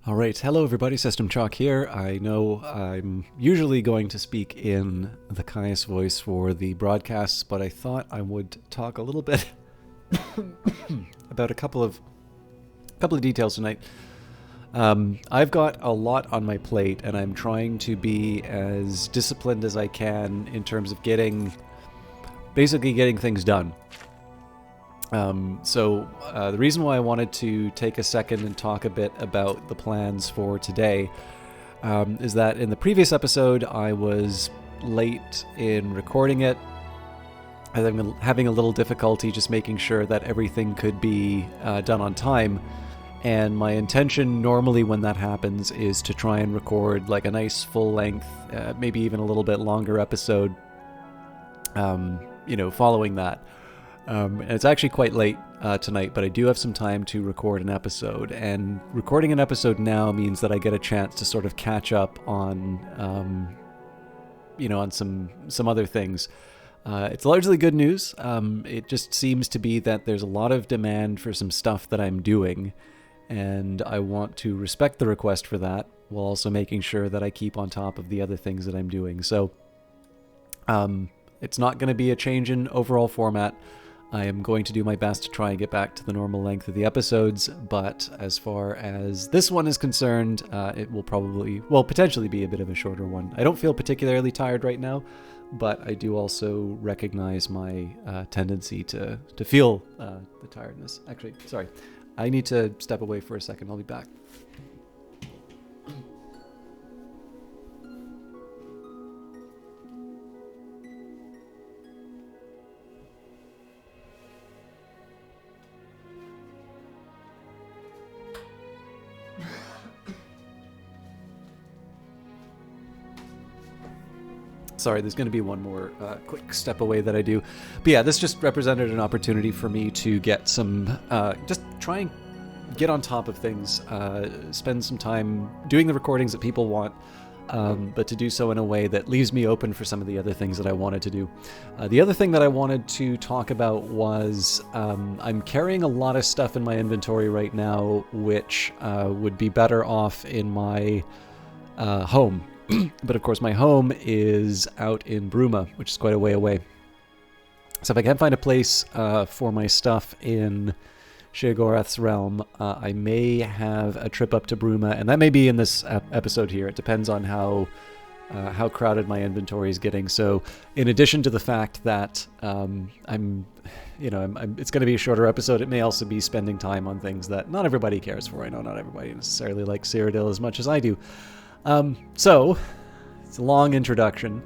Alright, hello everybody, System Chalk here. I know I'm usually going to speak in the Caius voice for the broadcasts, but I thought I would talk a little bit about a couple of details tonight. I've got a lot on my plate, and I'm trying to be as disciplined as I can in terms of basically getting things done. The reason why I wanted to take a second and talk a bit about the plans for today is that in the previous episode I was late in recording it. I'm having a little difficulty just making sure that everything could be done on time, and my intention normally when that happens is to try and record like a nice full-length, maybe even a little bit longer episode, following that. And it's actually quite late tonight, but I do have some time to record an episode. And recording an episode now means that I get a chance to sort of catch up on, on some other things. It's largely good news. It just seems to be that there's a lot of demand for some stuff that I'm doing, and I want to respect the request for that while also making sure that I keep on top of the other things that I'm doing. So, it's not going to be a change in overall format. I am going to do my best to try and get back to the normal length of the episodes, but as far as this one is concerned, it will potentially be a bit of a shorter one. I don't feel particularly tired right now, but I do also recognize my tendency to feel the tiredness. Actually, sorry, I need to step away for a second. I'll be back. Sorry, there's going to be one more quick step away that I do. But yeah, this just represented an opportunity for me to get some, just try and get on top of things, spend some time doing the recordings that people want, but to do so in a way that leaves me open for some of the other things that I wanted to do. The other thing that I wanted to talk about was I'm carrying a lot of stuff in my inventory right now, which would be better off in my home. But of course my home is out in Bruma, which is quite a way away. So if I can't find a place for my stuff in Sheogorath's realm, I may have a trip up to Bruma, and that may be in this episode here. It depends on how crowded my inventory is getting. So in addition to the fact that it's going to be a shorter episode, it may also be spending time on things that not everybody cares for. I know not everybody necessarily likes Cyrodiil as much as I do. So, it's a long introduction,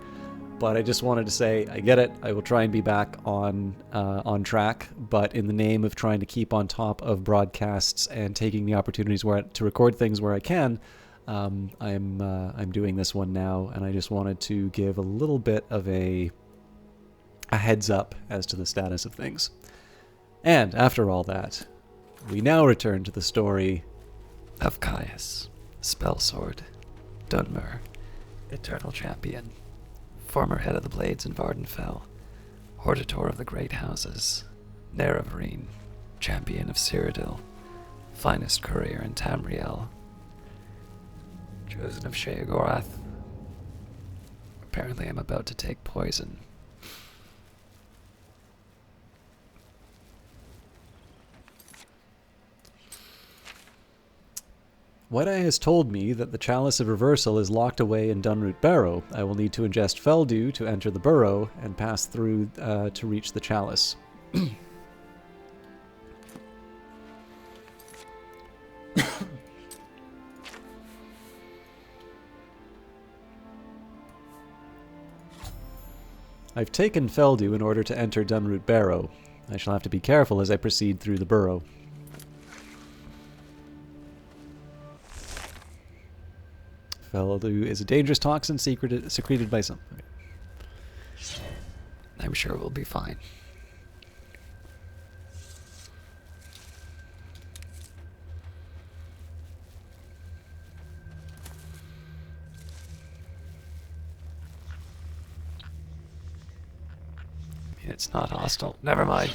but I just wanted to say, I get it, I will try and be back on track, but in the name of trying to keep on top of broadcasts and taking the opportunities to record things where I can, I'm doing this one now, and I just wanted to give a little bit of a heads up as to the status of things. And after all that, we now return to the story of Caius, Spellsword, Dunmer, Eternal Champion, former head of the Blades in Vardenfell, Hortator of the Great Houses, Nerevarine, Champion of Cyrodiil, finest courier in Tamriel, chosen of Sheogorath. Apparently I'm about to take poison. White-Eye has told me that the Chalice of Reversal is locked away in Dunroot Barrow. I will need to ingest Feldew to enter the burrow and pass through to reach the Chalice. I've taken Feldew in order to enter Dunroot Barrow. I shall have to be careful as I proceed through the burrow. Feldew is a dangerous toxin secreted by some... Okay. I'm sure we'll be fine. It's not hostile. Never mind.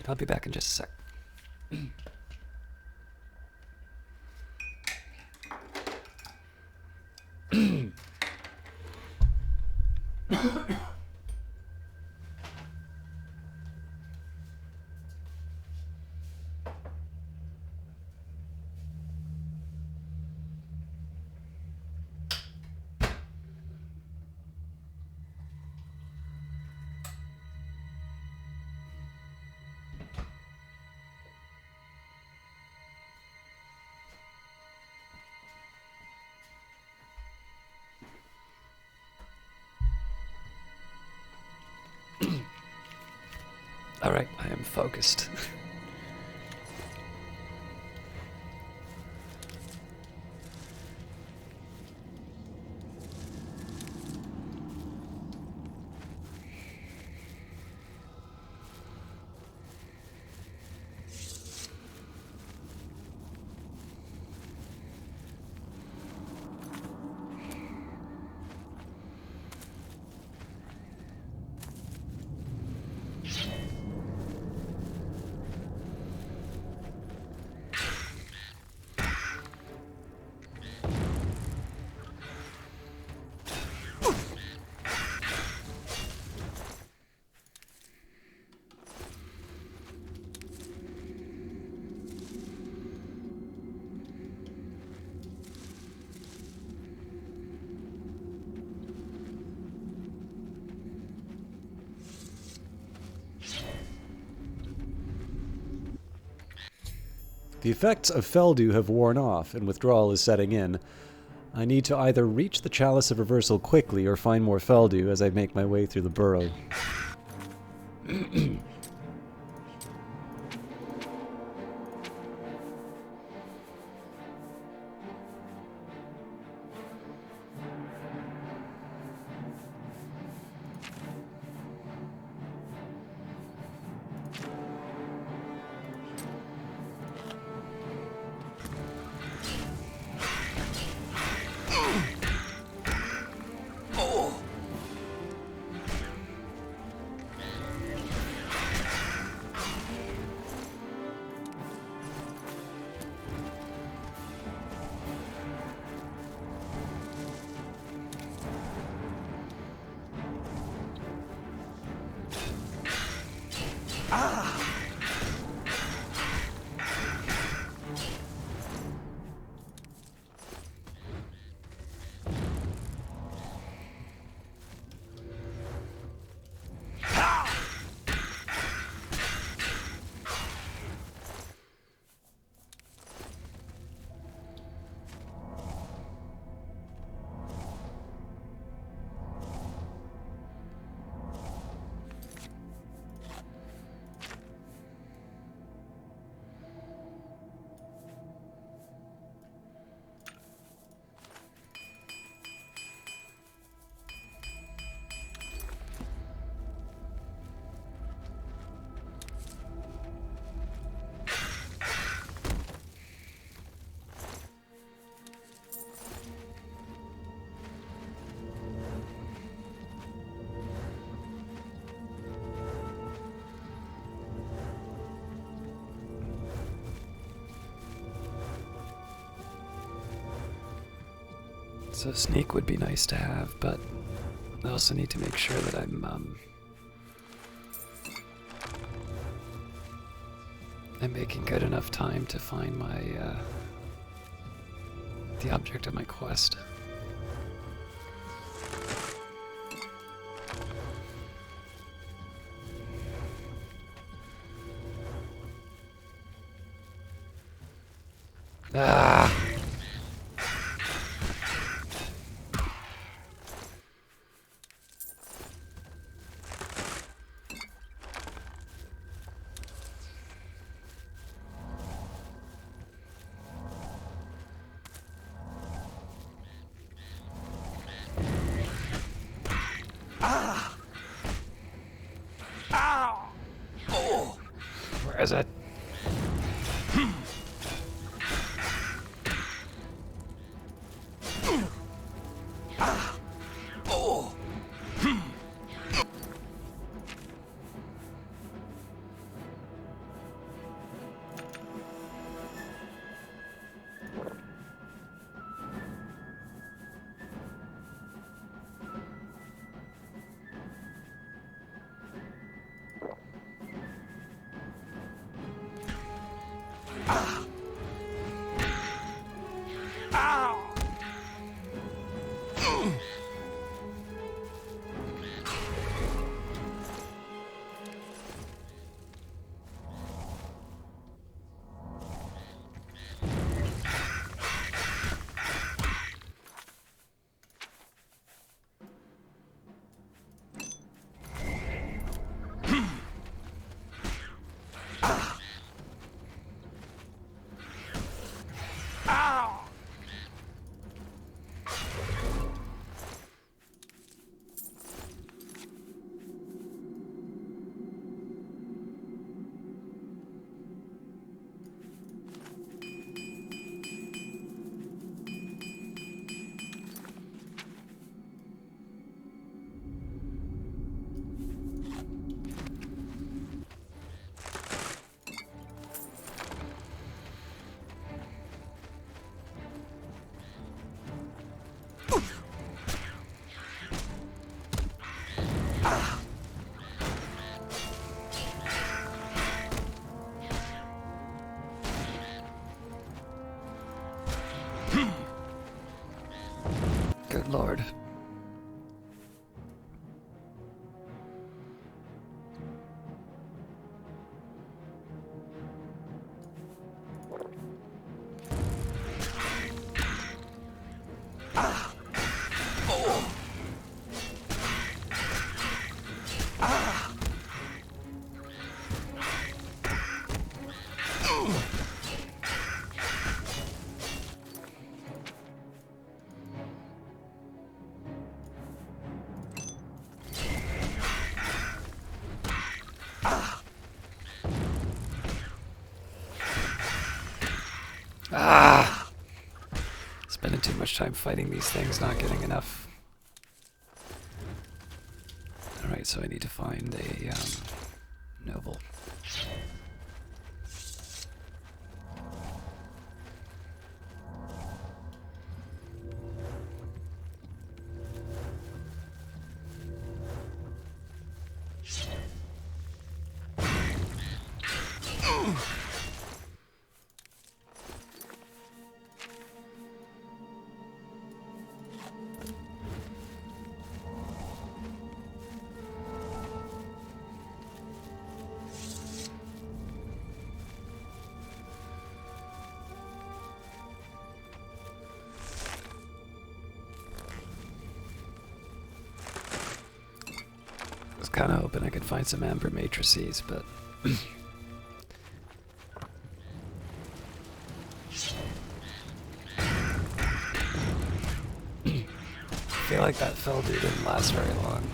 Great, I'll be back in just a sec. Alright, I am focused. The effects of Feldew have worn off, and withdrawal is setting in. I need to either reach the Chalice of Reversal quickly or find more Feldew as I make my way through the burrow. So sneak would be nice to have, but I also need to make sure that I'm making good enough time to find my, the object of my quest. Ah! Where is it? Good lord. Ah! Spending too much time fighting these things, not getting enough. Alright, so I need to find a noble. I was kind of hoping I could find some amber matrices, but I feel like that fell dude didn't last very long.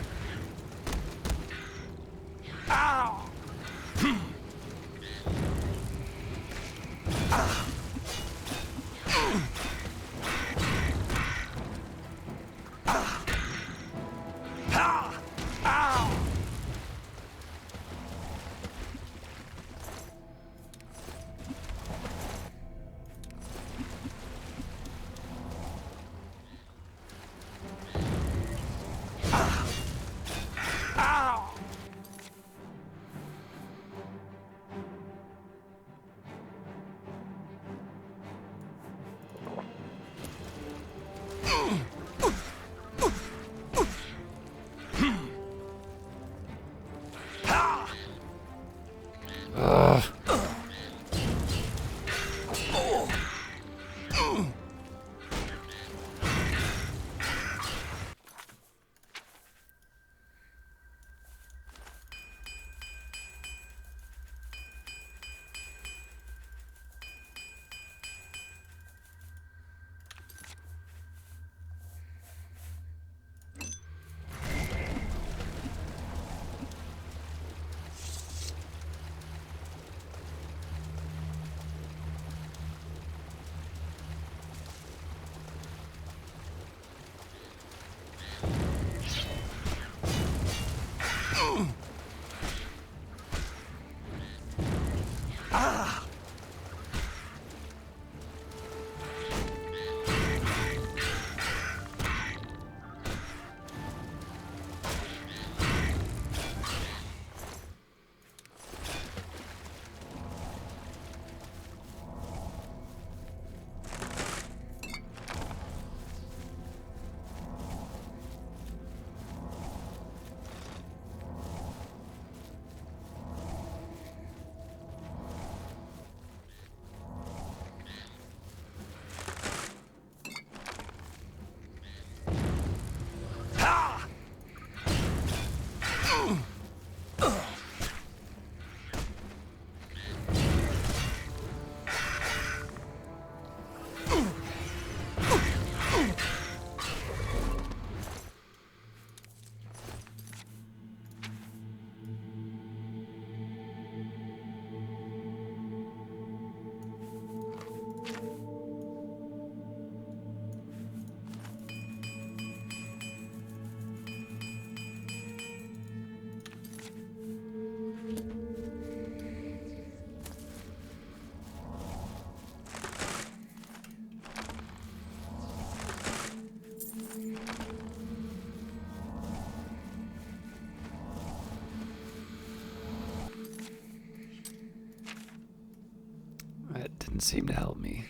didn't seem to help me.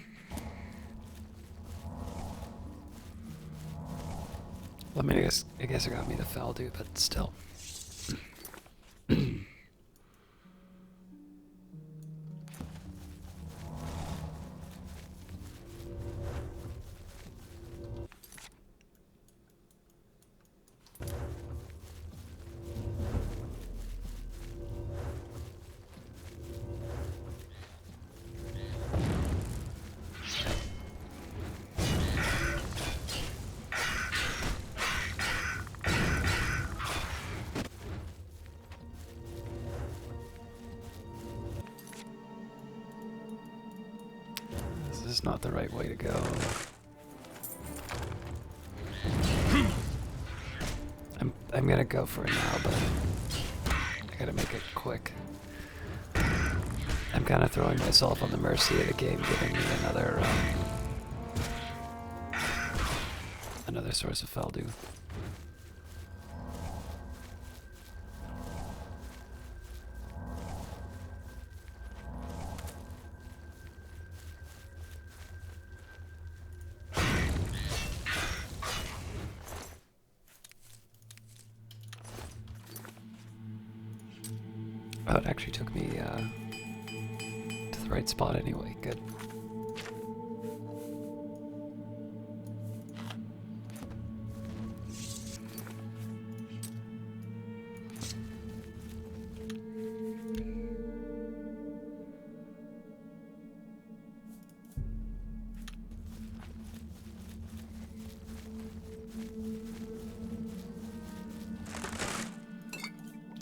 Well, I mean, I guess it got me the fell, dude, but still. This is not the right way to go. I'm gonna go for it now, but I gotta make it quick. I'm kind of throwing myself on the mercy of the game, giving me another source of Feldu. Oh, it actually took me to the right spot anyway. Good.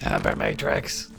Amber Matrix.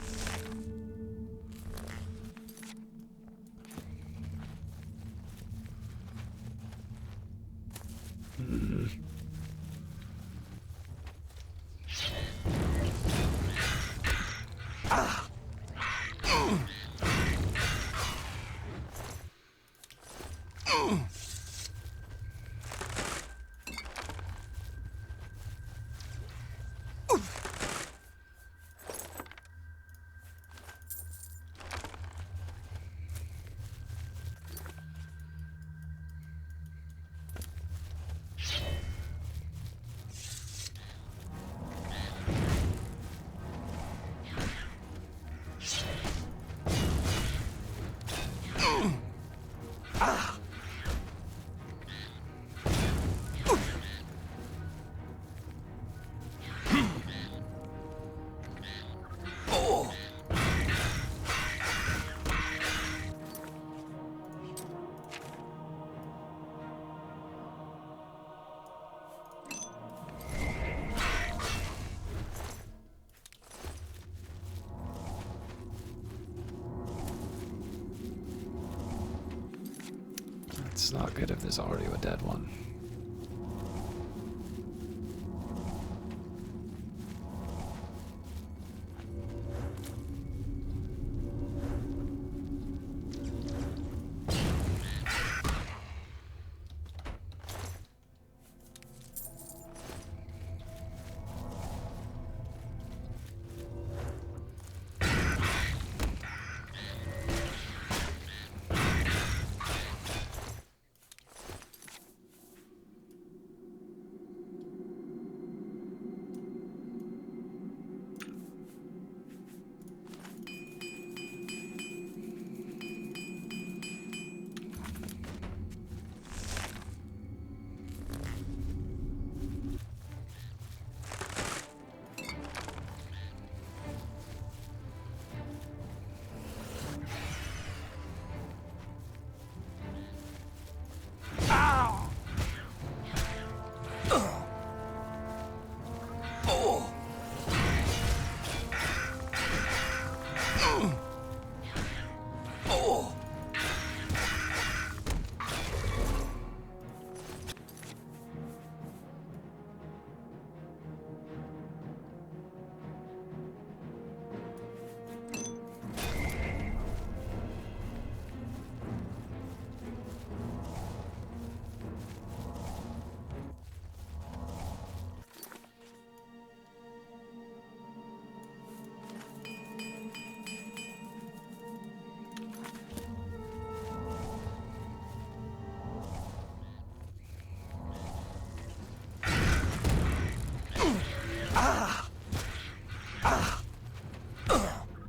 It's not good if there's already a dead one.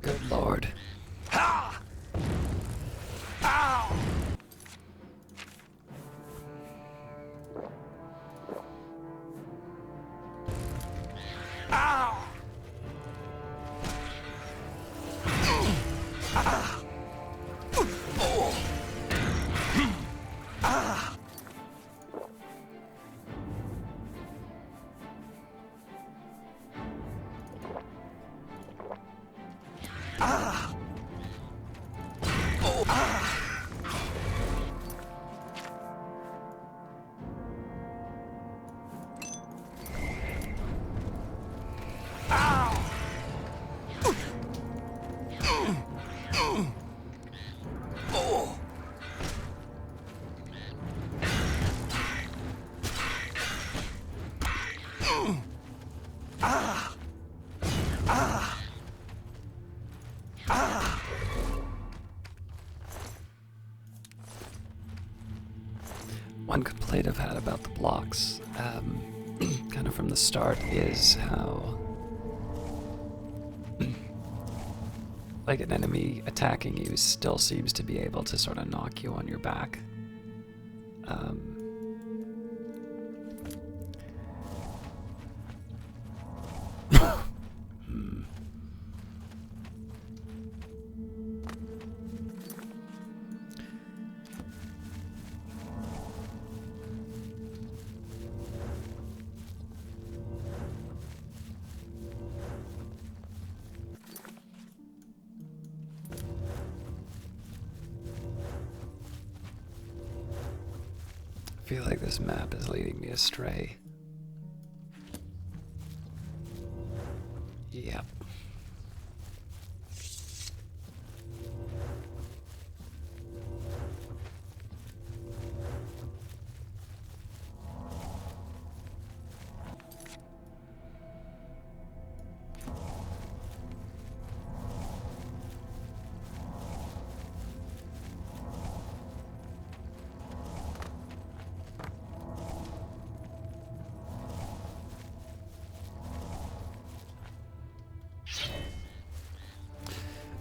Good lord. One complaint I've had about the blocks, kind of from the start, is how, like, an enemy attacking you still seems to be able to sort of knock you on your back. I feel like this map is leading me astray. Yep.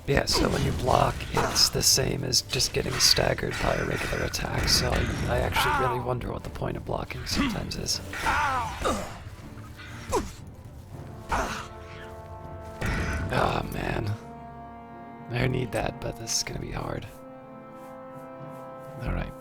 Yeah, so when you block, it's the same as just getting staggered by a regular attack, so I actually really wonder what the point of blocking sometimes is. Oh man. I need that, but this is gonna be hard. Alright.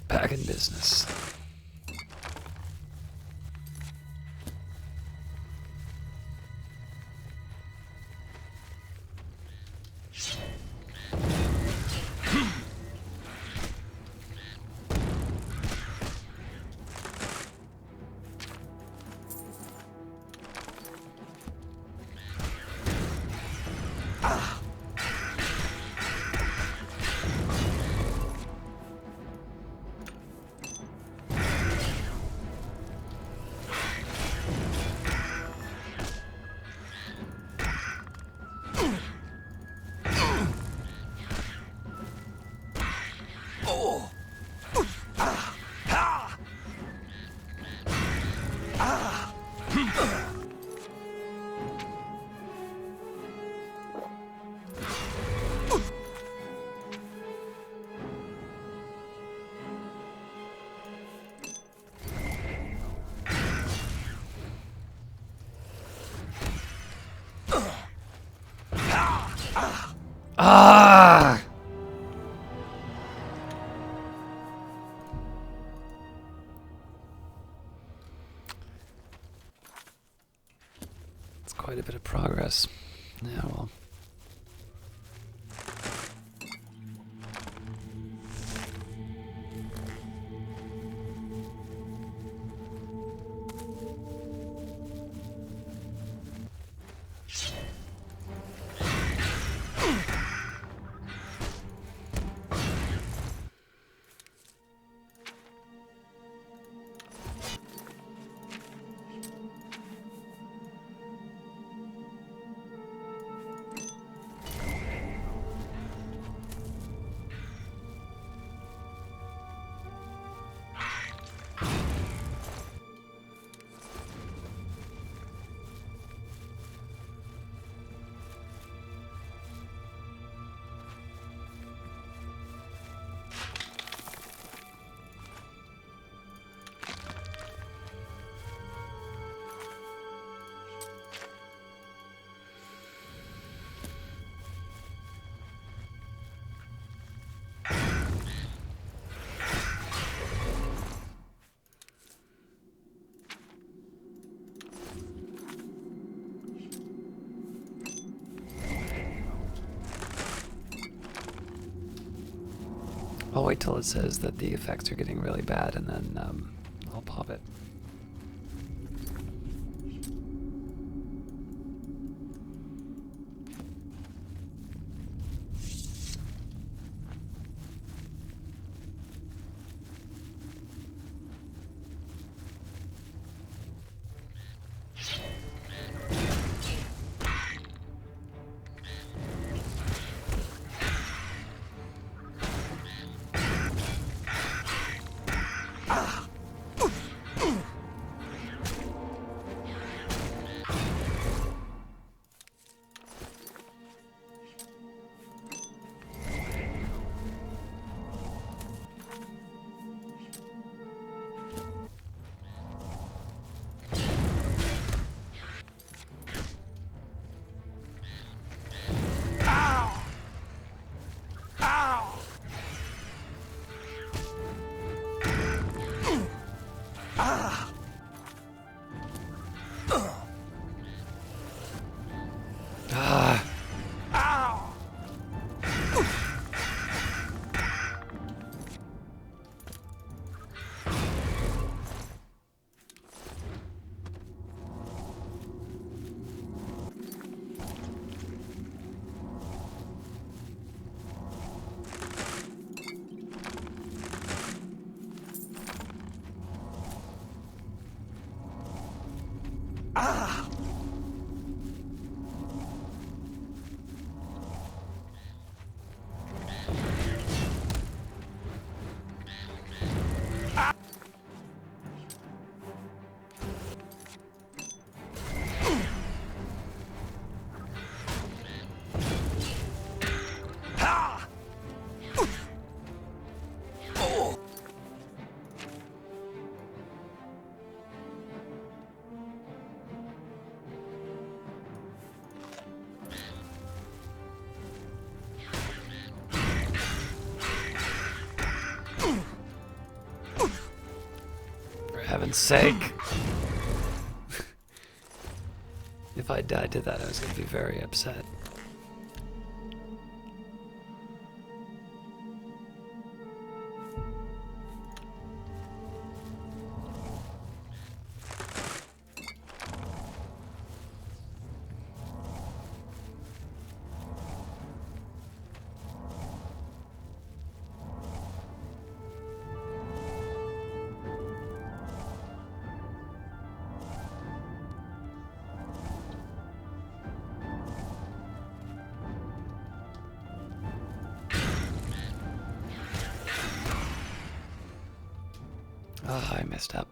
Back in business. Ah! It's quite a bit of progress. Yeah, well. I'll wait till it says that the effects are getting really bad, and then I'll pop it. For heaven's sake. If I died to that, I was going to be very upset. Oh, I messed up.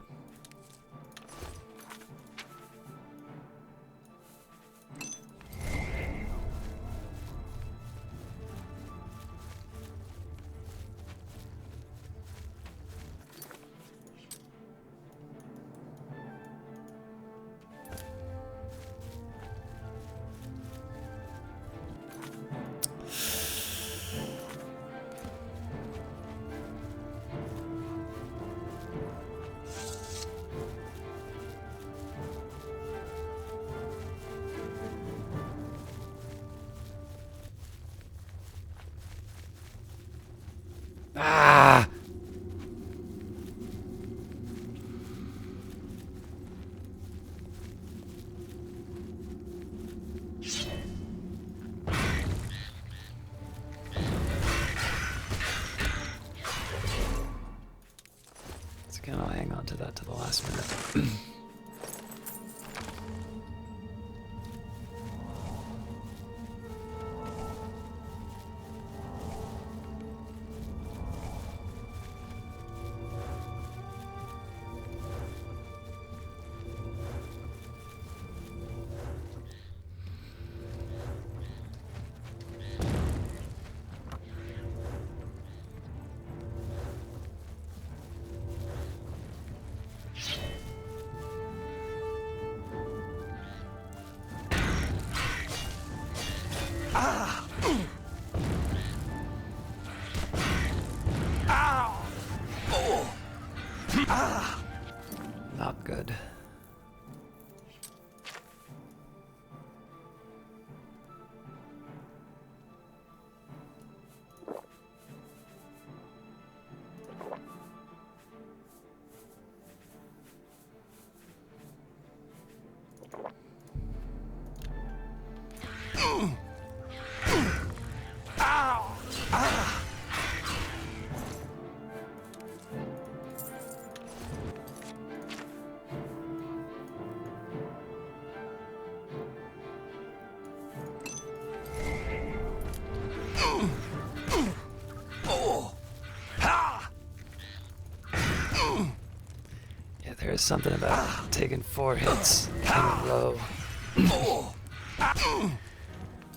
onto that to the last minute. Not good. Yeah, there is something about taking 4 hits in a row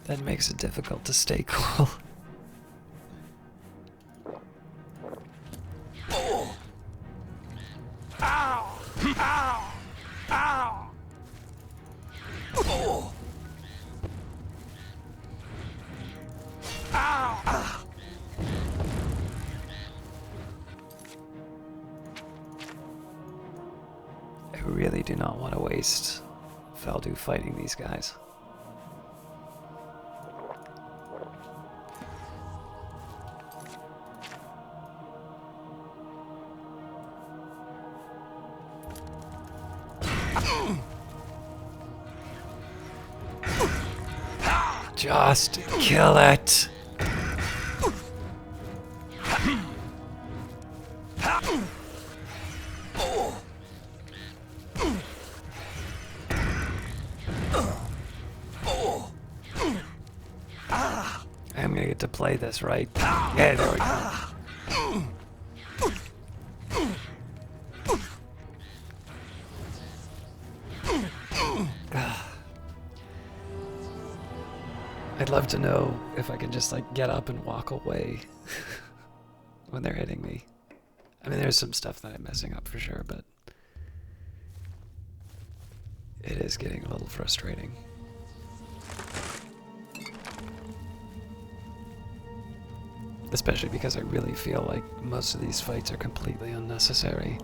that makes it difficult to stay cool. I really do not want to waste Faldu fighting these guys. Just kill it! I'm gonna get to play this, right? Yeah, there we go. I'd love to know if I can just like get up and walk away when they're hitting me. I mean, there's some stuff that I'm messing up for sure, but it is getting a little frustrating. Especially because I really feel like most of these fights are completely unnecessary.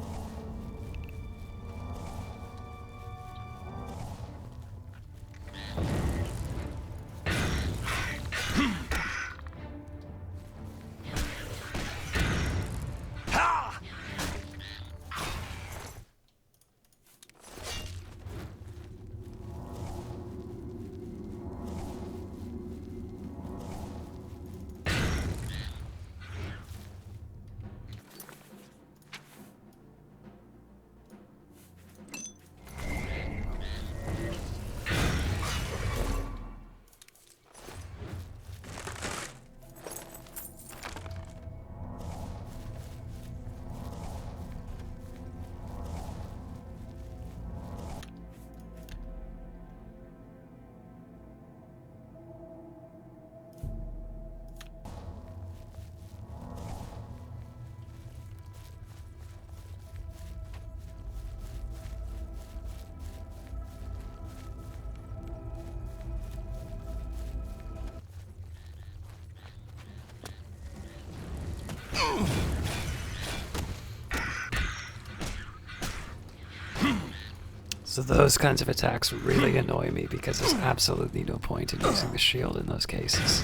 So those kinds of attacks really annoy me because there's absolutely no point in using the shield in those cases.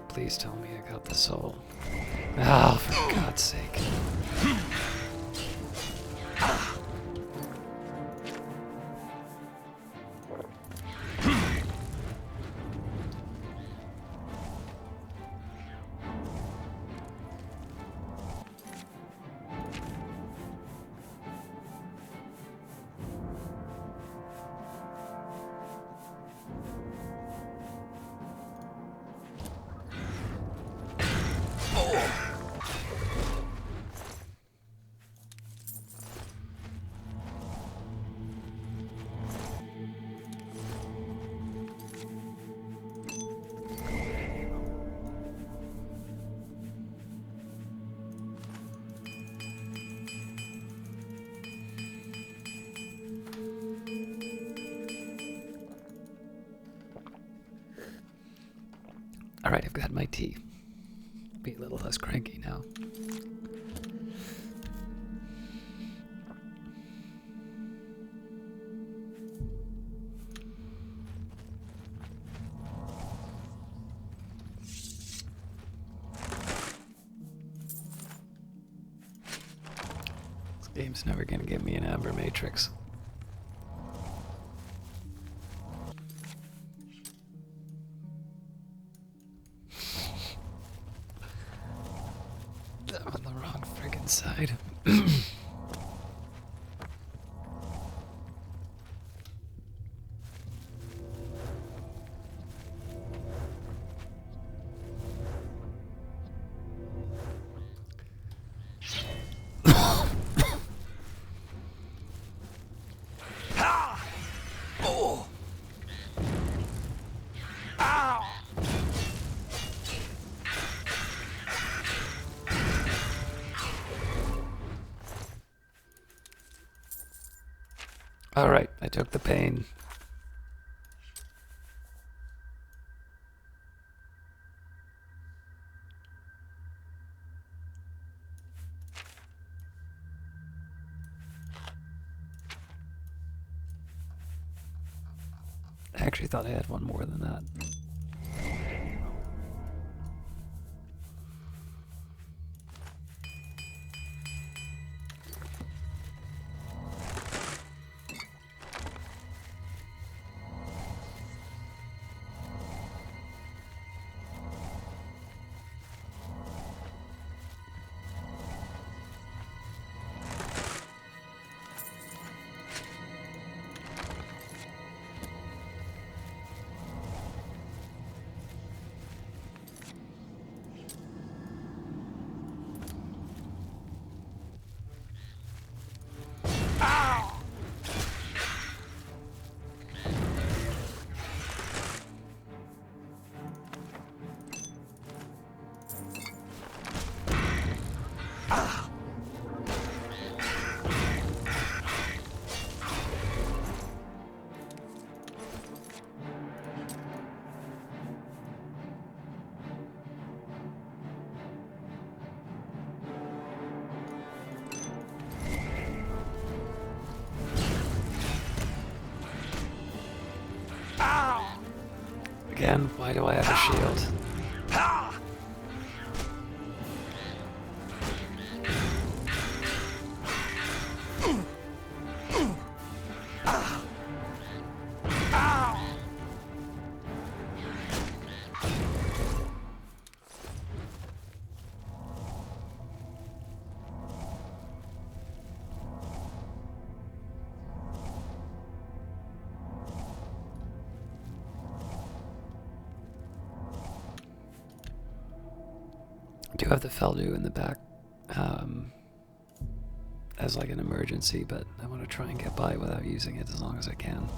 Please tell me I got the soul. Oh, for God's sake. Alright, I've got my tea. Be a little less cranky now. This game's never gonna give me an amber matrix. I'm on the wrong friggin' side. Alright, I took the pain. I actually thought I had one more than that. Again, why do I have a shield? I do have the Feldu in the back as like an emergency, but I want to try and get by without using it as long as I can.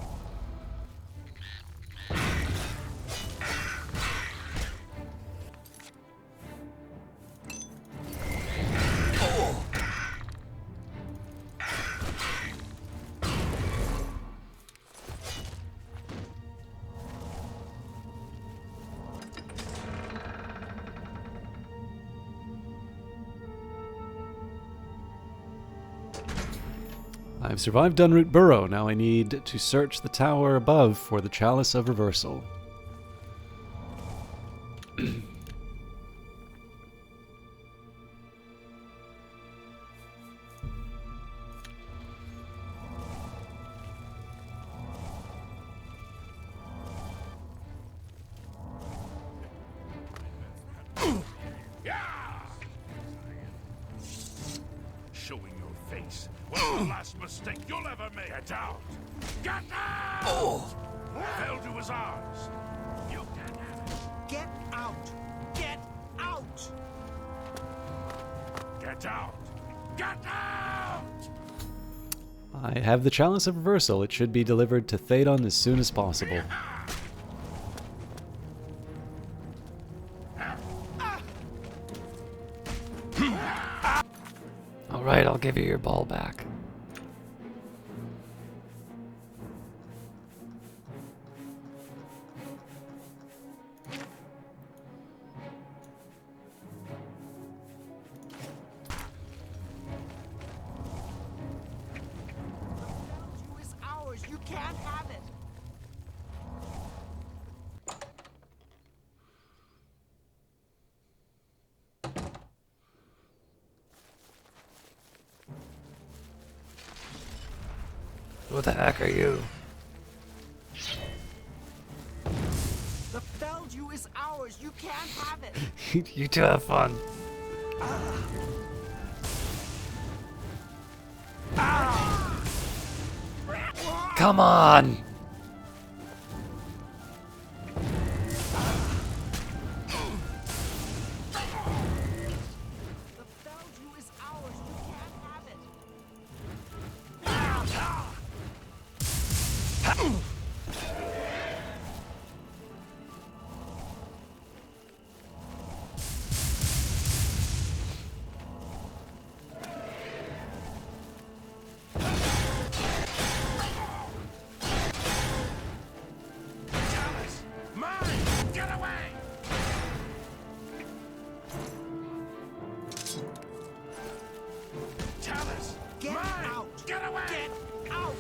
I've survived Dunroot Burrow. Now I need to search the tower above for the Chalice of Reversal. Showing your face was the last mistake you'll ever make. Get out! Get out! Oh. Feldu is ours. You can have it. Get out! Get out! Get out! Get out! I have the Chalice of Reversal. It should be delivered to Théodon as soon as possible. Alright, I'll give you your ball back. Is ours. You can't have it. What the heck are you? The Feldew is ours. You can't have it. You two have fun. Come on! The Feldew is ours. You can't have it. Chalice! Mine! Get away! Chalice! Get mine! out. Get away! Get out.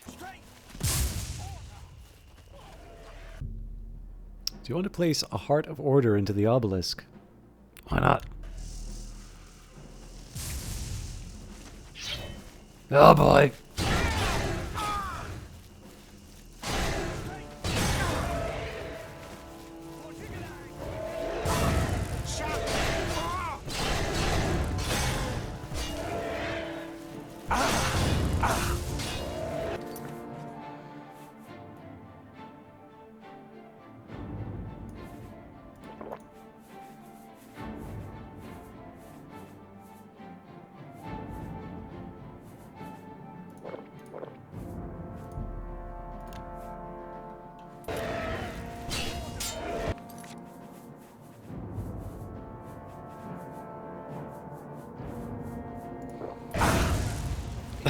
Straight! Do you want to place a Heart of Order into the obelisk? Why not? Oh boy.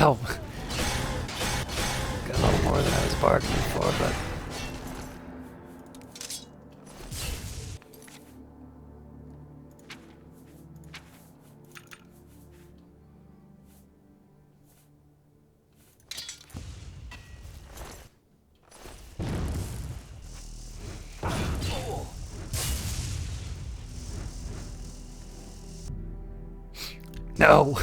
Oh. Got a little more than I was bargaining for, but... No!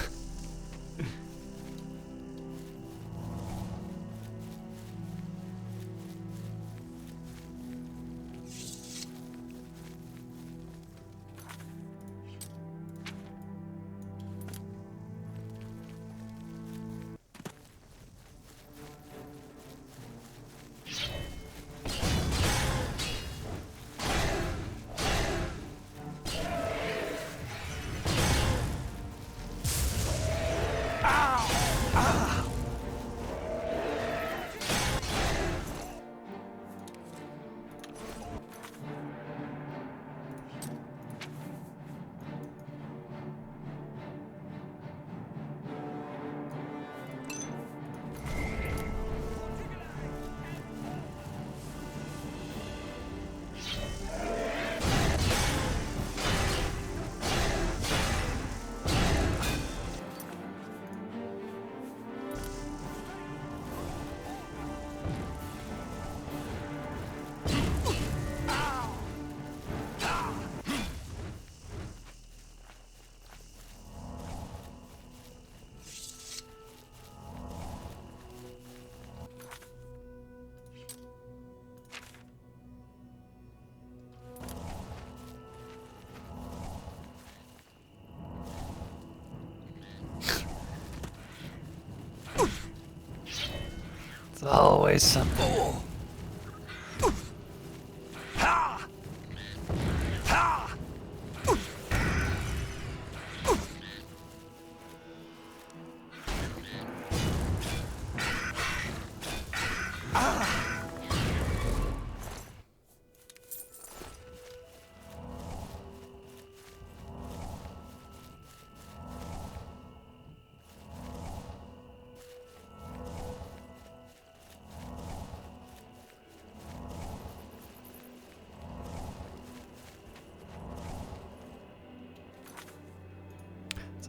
Always something.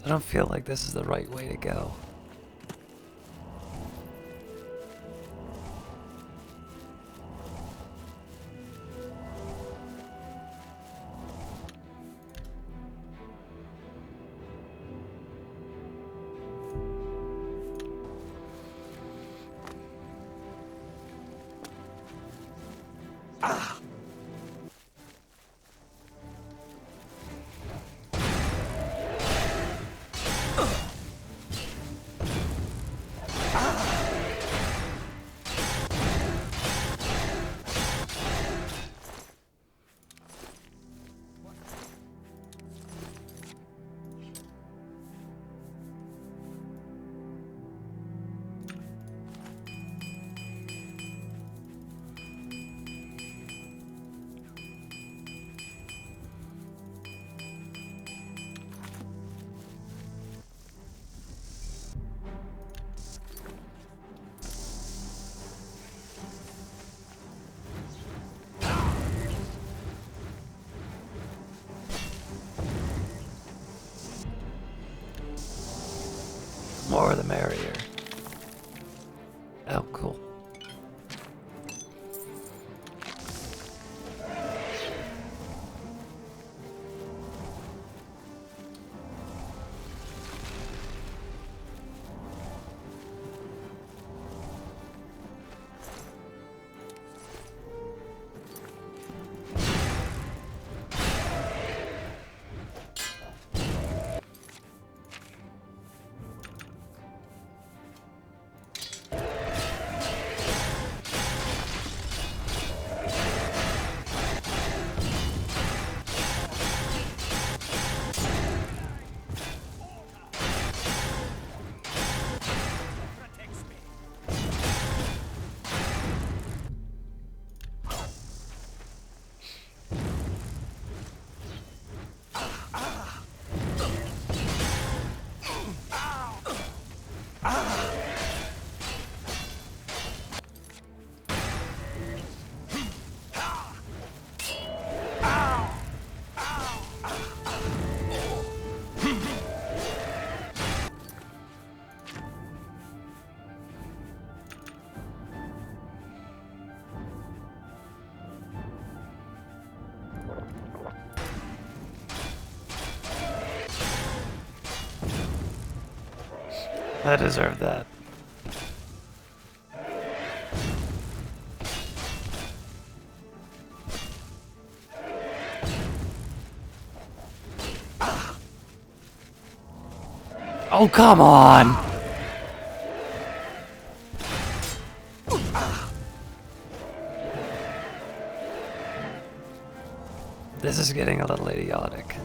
I don't feel like this is the right way to go. More the merrier. Oh, cool. I deserve that. Oh, come on! This is getting a little idiotic.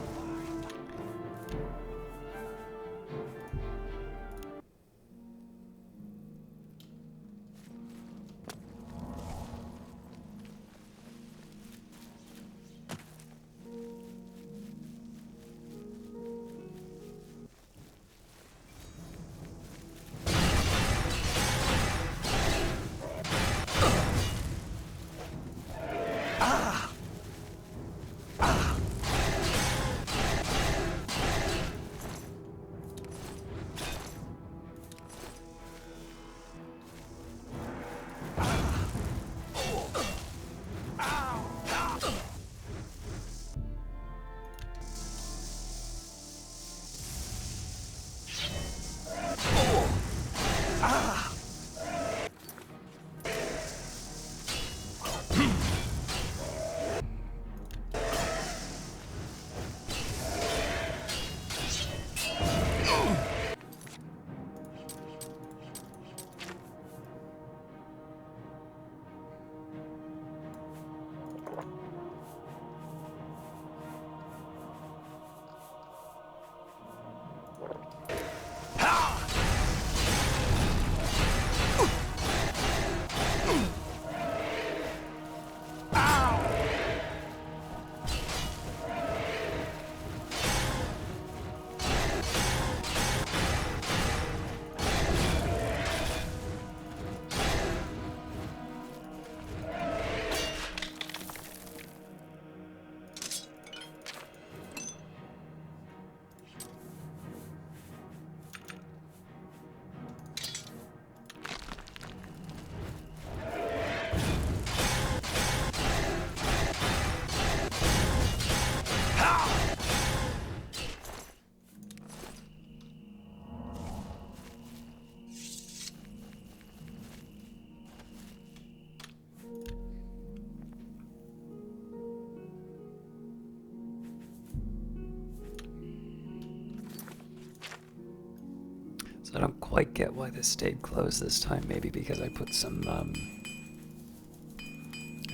I don't quite get why this stayed closed this time. Maybe because I put some,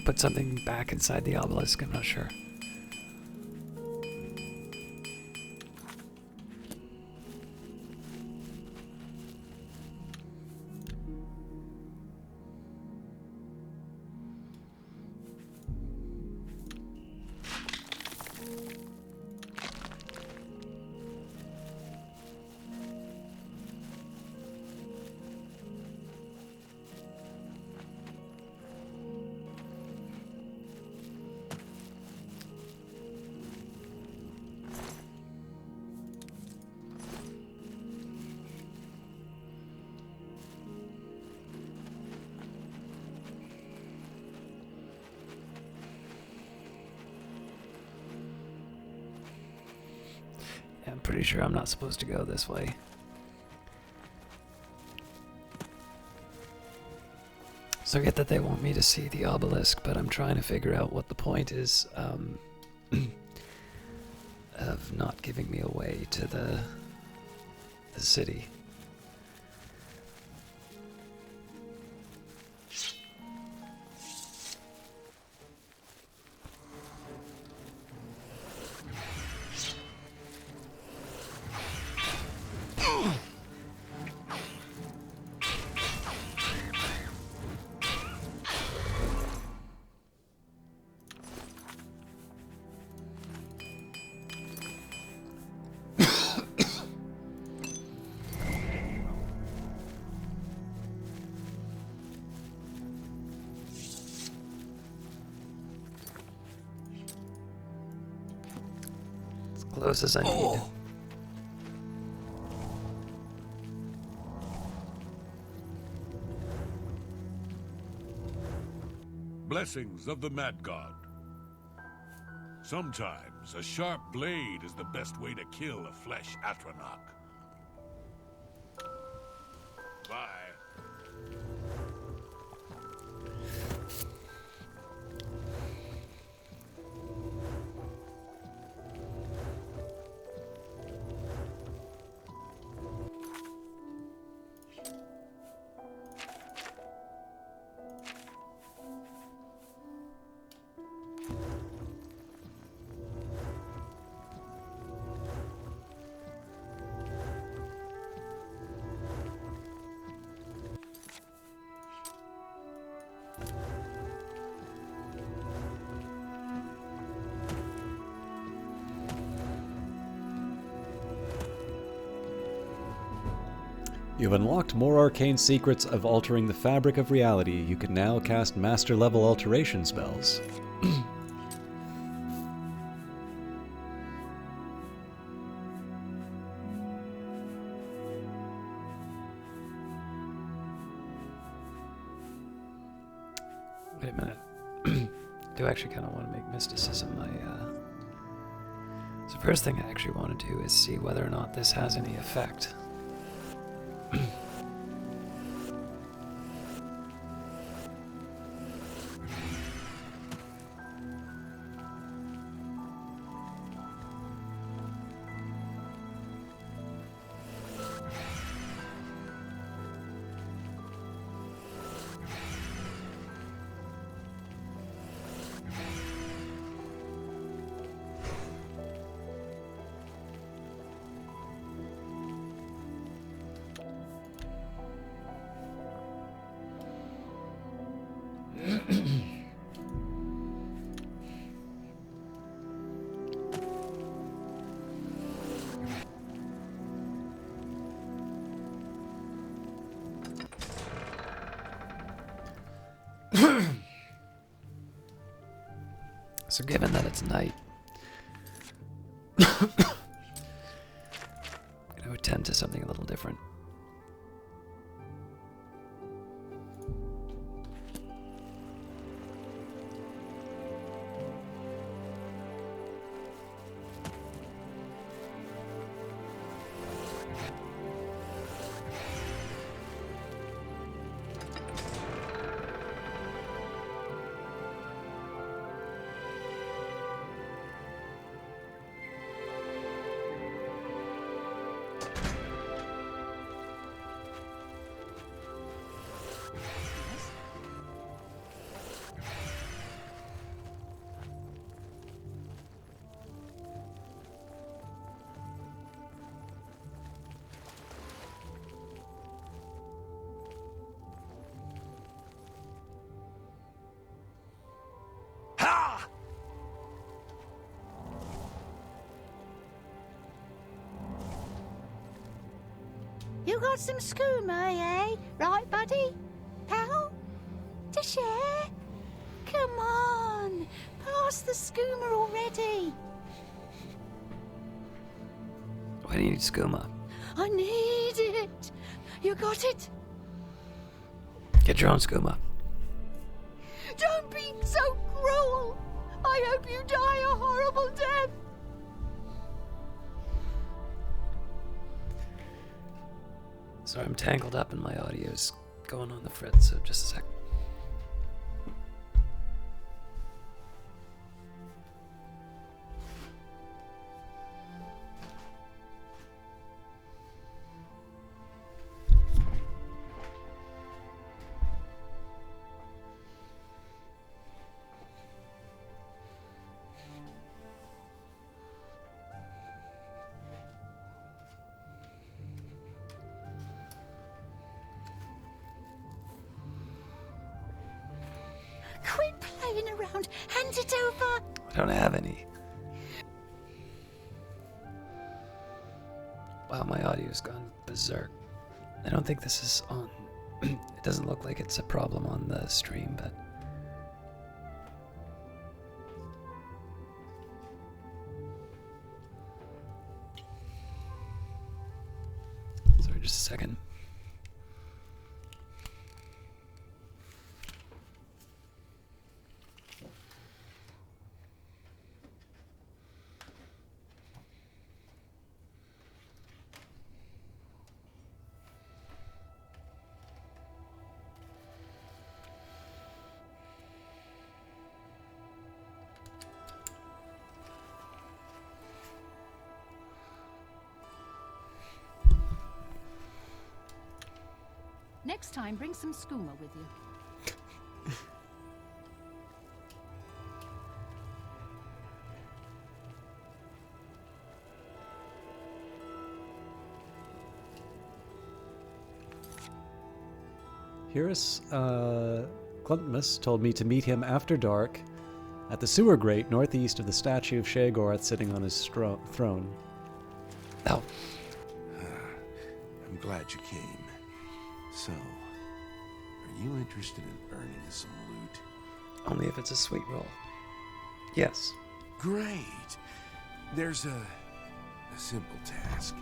put something back inside the obelisk. I'm not sure. I'm pretty sure I'm not supposed to go this way. So I get that they want me to see the obelisk, but I'm trying to figure out what the point is of not giving me a way to the city. Close as I need. Blessings of the Mad God. Sometimes a sharp blade is the best way to kill a flesh Atronach. Bye. You've unlocked more arcane secrets of altering the fabric of reality. You can now cast master-level alteration spells. Wait a minute. I do actually kind of want to make mysticism my, So first thing I actually want to do is see whether or not this has any effect. So given that it's night, I'm going to attend to something a little different. You got some skooma, eh? Right, buddy? Pal? To share? Come on, pass the skooma already. Why do you need skooma? I need it. You got it? Get your own skooma. Don't be so cruel. I hope you die a horrible death. Sorry, I'm tangled up and my audio's going on the fritz, so just a sec. Quit playing around. Hand it over. I don't have any. Wow, my audio's gone berserk. I don't think this is on. It doesn't look like it's a problem on the stream, but... Sorry, just a second. Next time, bring some skooma with you. Hirus Gluntmus told me to meet him after dark at the sewer grate northeast of the statue of Sheogorath sitting on his throne. Oh, I'm glad you came. So, are you interested in earning some loot? only if it's a sweet roll. Yes. Great. There's a simple task.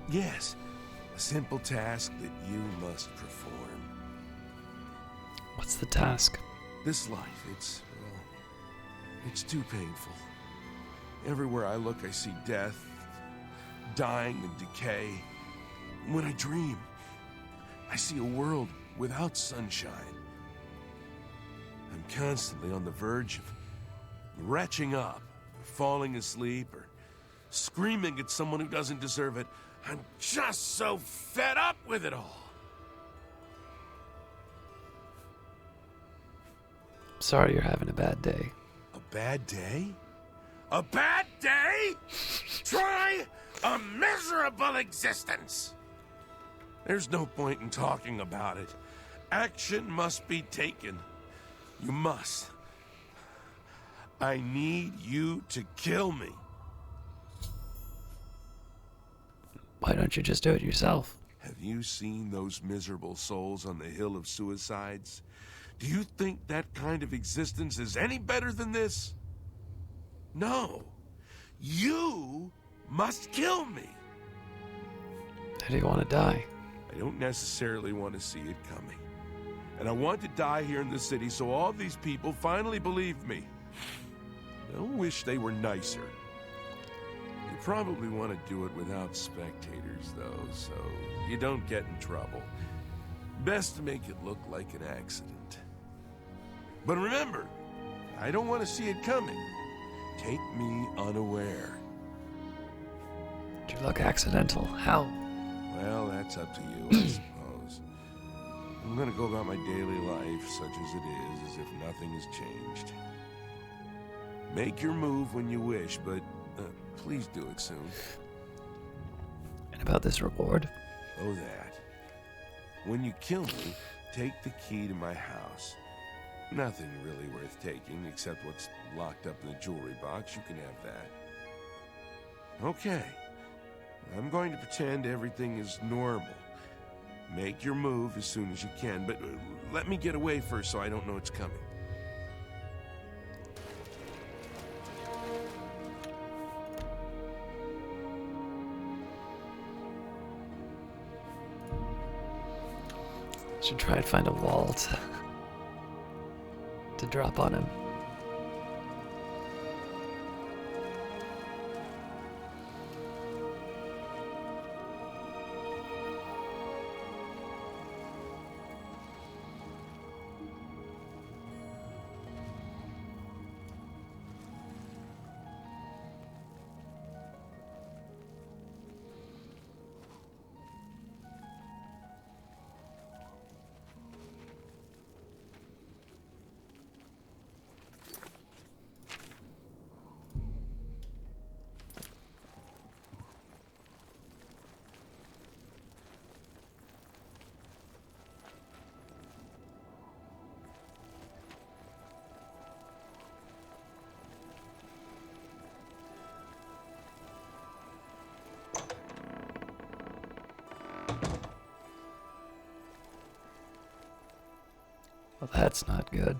Yes, a simple task that you must perform. What's the task? This life, it's too painful. Everywhere I look, I see death, dying and decay. When I dream, I see a world without sunshine. I'm constantly on the verge of retching up, falling asleep, or screaming at someone who doesn't deserve it. I'm just so fed up with it all. Sorry you're having a bad day. A bad day? A bad day? Try a miserable existence! There's no point in talking about it. Action must be taken. You must. I need you to kill me. Why don't you just do it yourself? Have you seen those miserable souls on the Hill of Suicides? Do you think that kind of existence is any better than this? No. You must kill me. How do you want to die? I don't necessarily want to see it coming. And I want to die here in the city so all these people finally believe me. I wish they were nicer. You probably want to do it without spectators, though, so you don't get in trouble. Best to make it look like an accident. But remember, I don't want to see it coming. Take me unaware. Did you look accidental? How? Well, that's up to you, I suppose. I'm gonna go about my daily life, such as it is, as if nothing has changed. Make your move when you wish, but please do it soon. And about this reward? Oh, that. When you kill me, take the key to my house. Nothing really worth taking, except what's locked up in the jewelry box. You can have that. Okay. I'm going to pretend everything is normal. Make your move as soon as you can, but let me get away first so I don't know it's coming. Should try and find a wall to drop on him. Well, that's not good.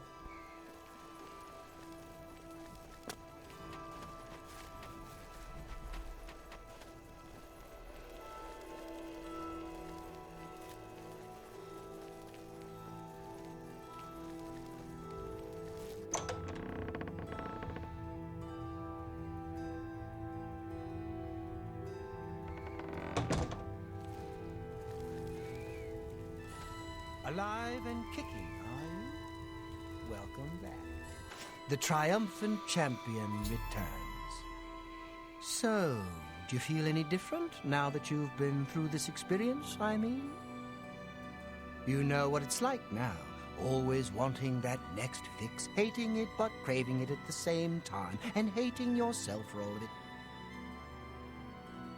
Alive and kicking, are you? Welcome back. The triumphant champion returns. So, do you feel any different now that you've been through this experience, I mean? You know what it's like now, always wanting that next fix, hating it but craving it at the same time, and hating yourself for all of it.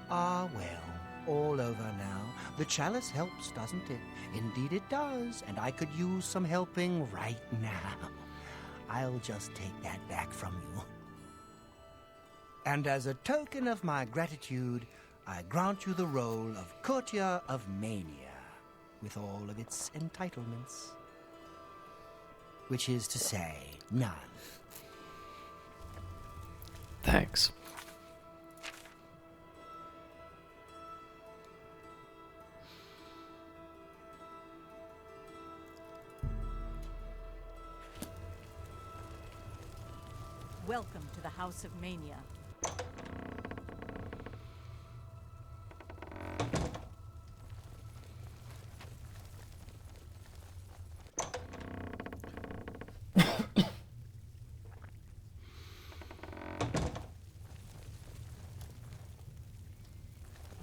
Ah, well. All over now. The chalice helps, doesn't it? Indeed it does, and I could use some helping right now. I'll just take that back from you. And as a token of my gratitude, I grant you the role of Courtier of Mania, with all of its entitlements. Which is to say, none. Thanks. Welcome to the House of Mania.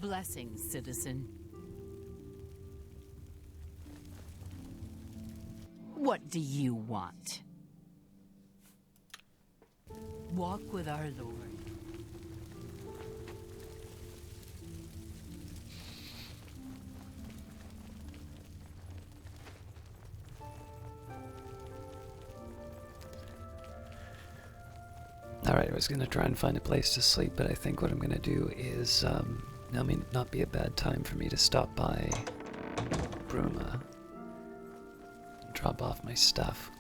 Blessings, citizen. What do you want? Walk with our Lord. Alright, I was going to try and find a place to sleep, but I think what I'm going to do is, now may not be a bad time for me to stop by Bruma and drop off my stuff.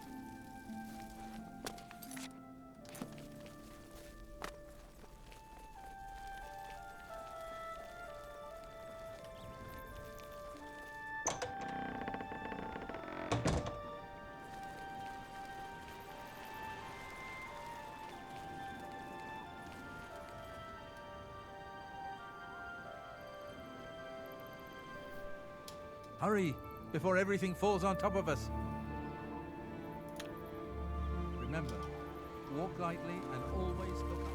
Hurry, before everything falls on top of us. Remember, walk lightly and always look up.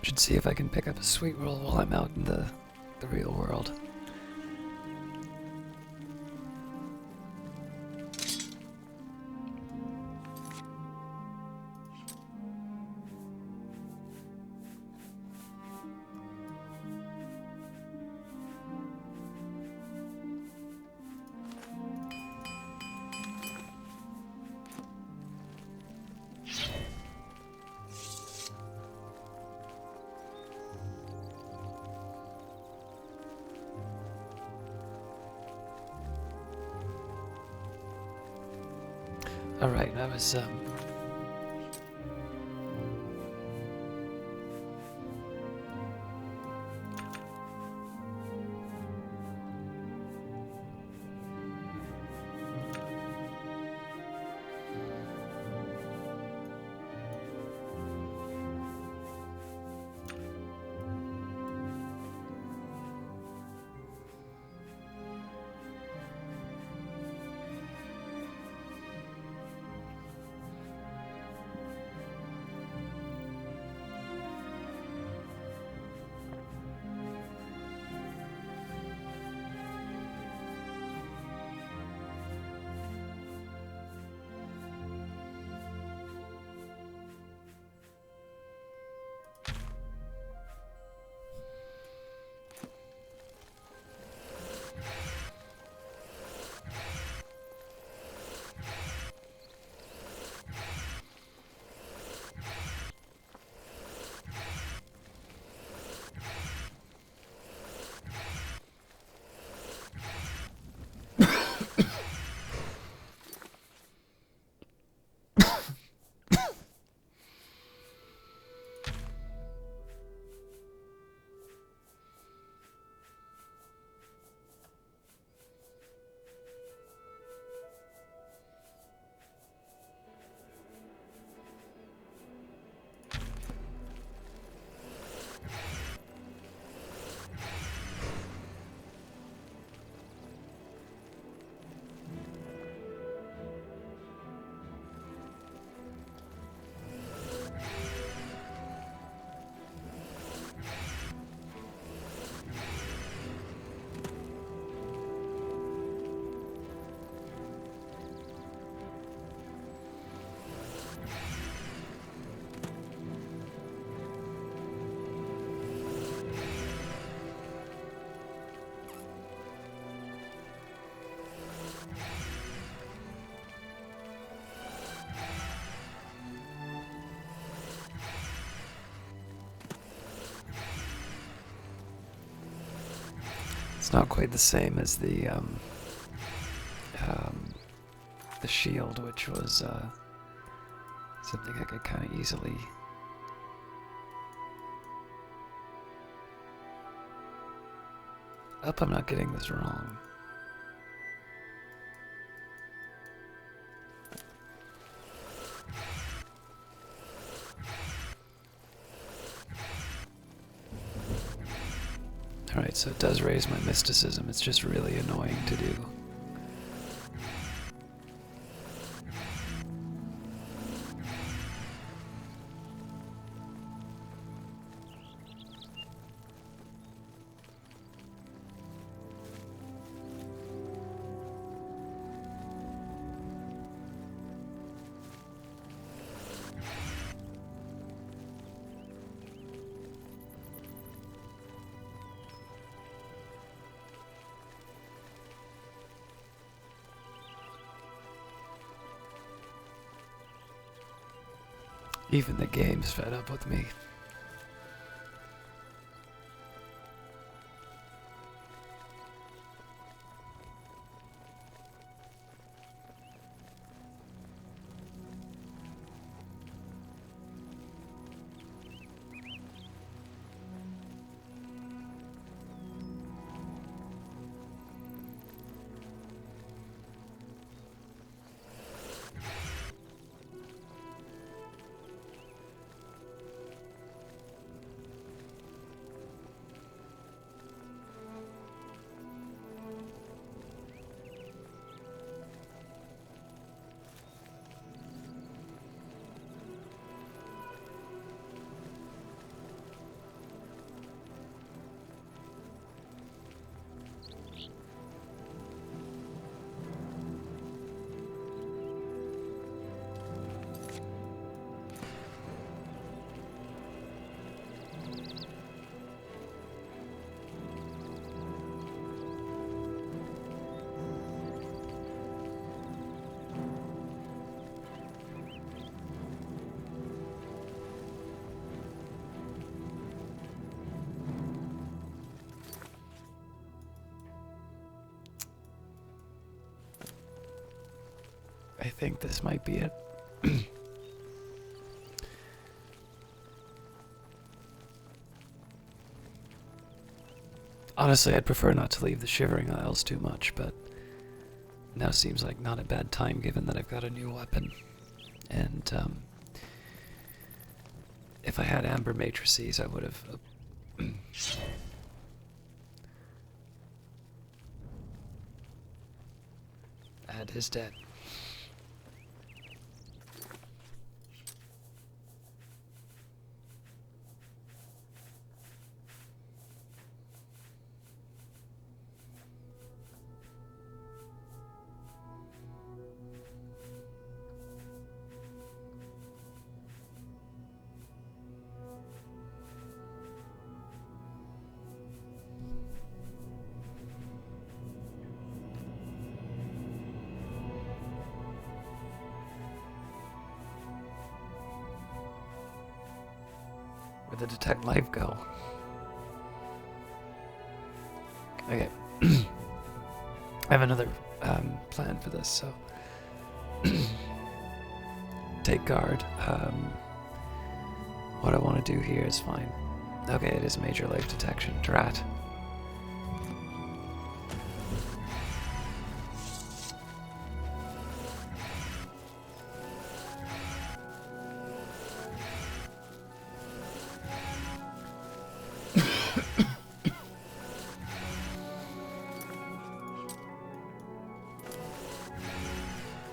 Should see if I can pick up a sweet roll while I'm out in the real world. Alright, I was, it's not quite the same as the shield, which was, something I could kind of easily... I'm not getting this wrong. Alright, so it does raise my mysticism. It's just really annoying to do. Even the game's fed up with me. I think this might be it. Honestly, I'd prefer not to leave the Shivering Isles too much, but now seems like not a bad time given that I've got a new weapon. And, if I had amber matrices, I would have... Ed is dead. Where'd the detect life go? Okay. I have another plan for this, so take guard. What I want to do here is fine. Okay, it is major life detection. Drat.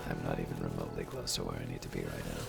I'm not even remotely close to where I need to be right now.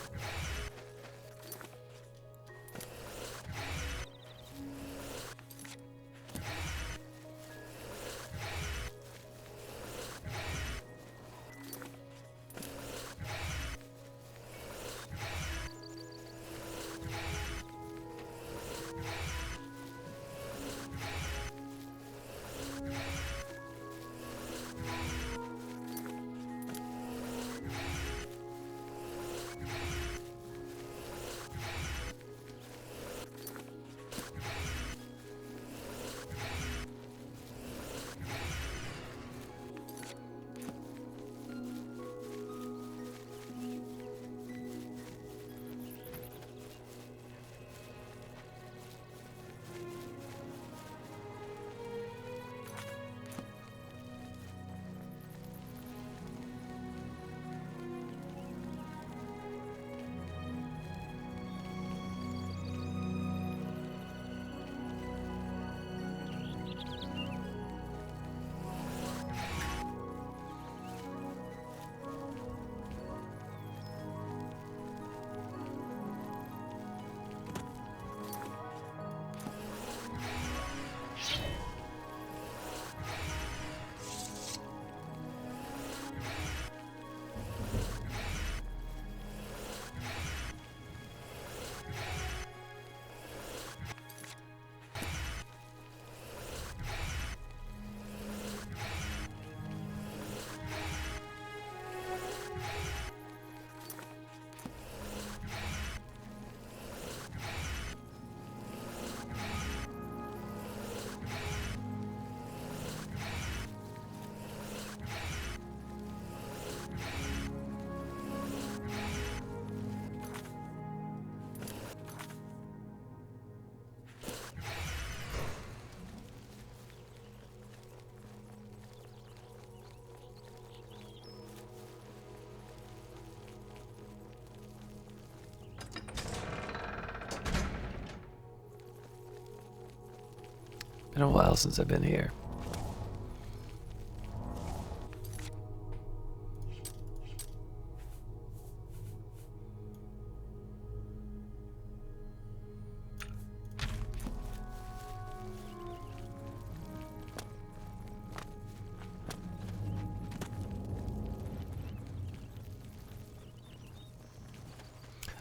Been a while since I've been here.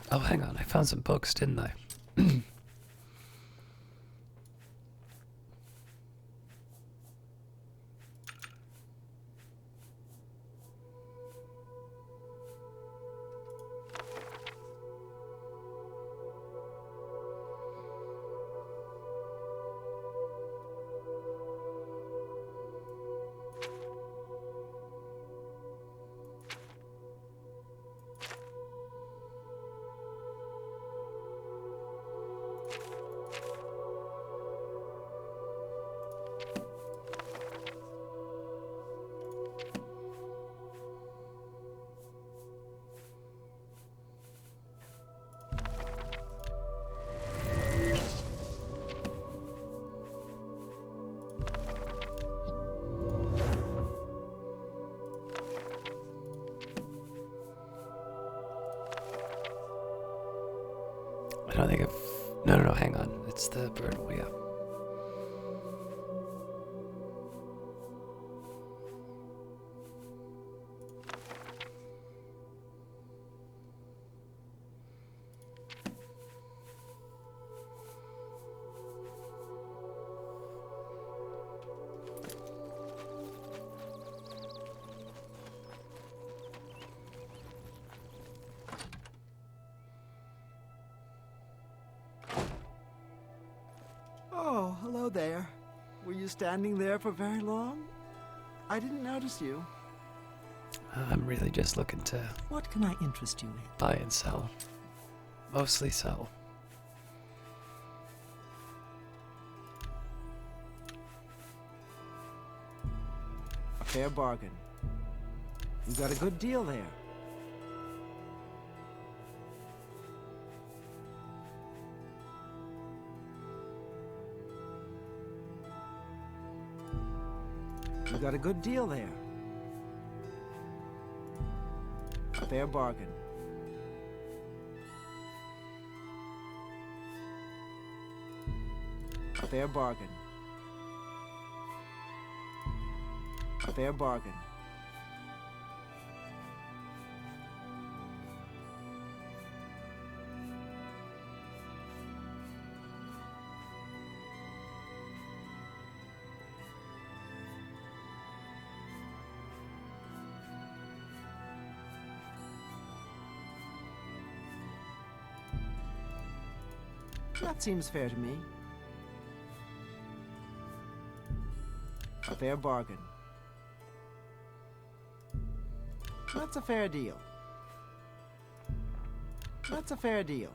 Oh, hang on. I found some books, didn't I? don't think I've... No, hang on. It's the bird. Oh, yeah. Oh, hello there. Were you standing there for very long? I didn't notice you. I'm really just looking to What can I interest you in? buy and sell. Mostly sell. A fair bargain. You got a good deal there. You got a good deal there. A fair bargain. A fair bargain. A fair bargain. That seems fair to me. A fair bargain. That's a fair deal. That's a fair deal.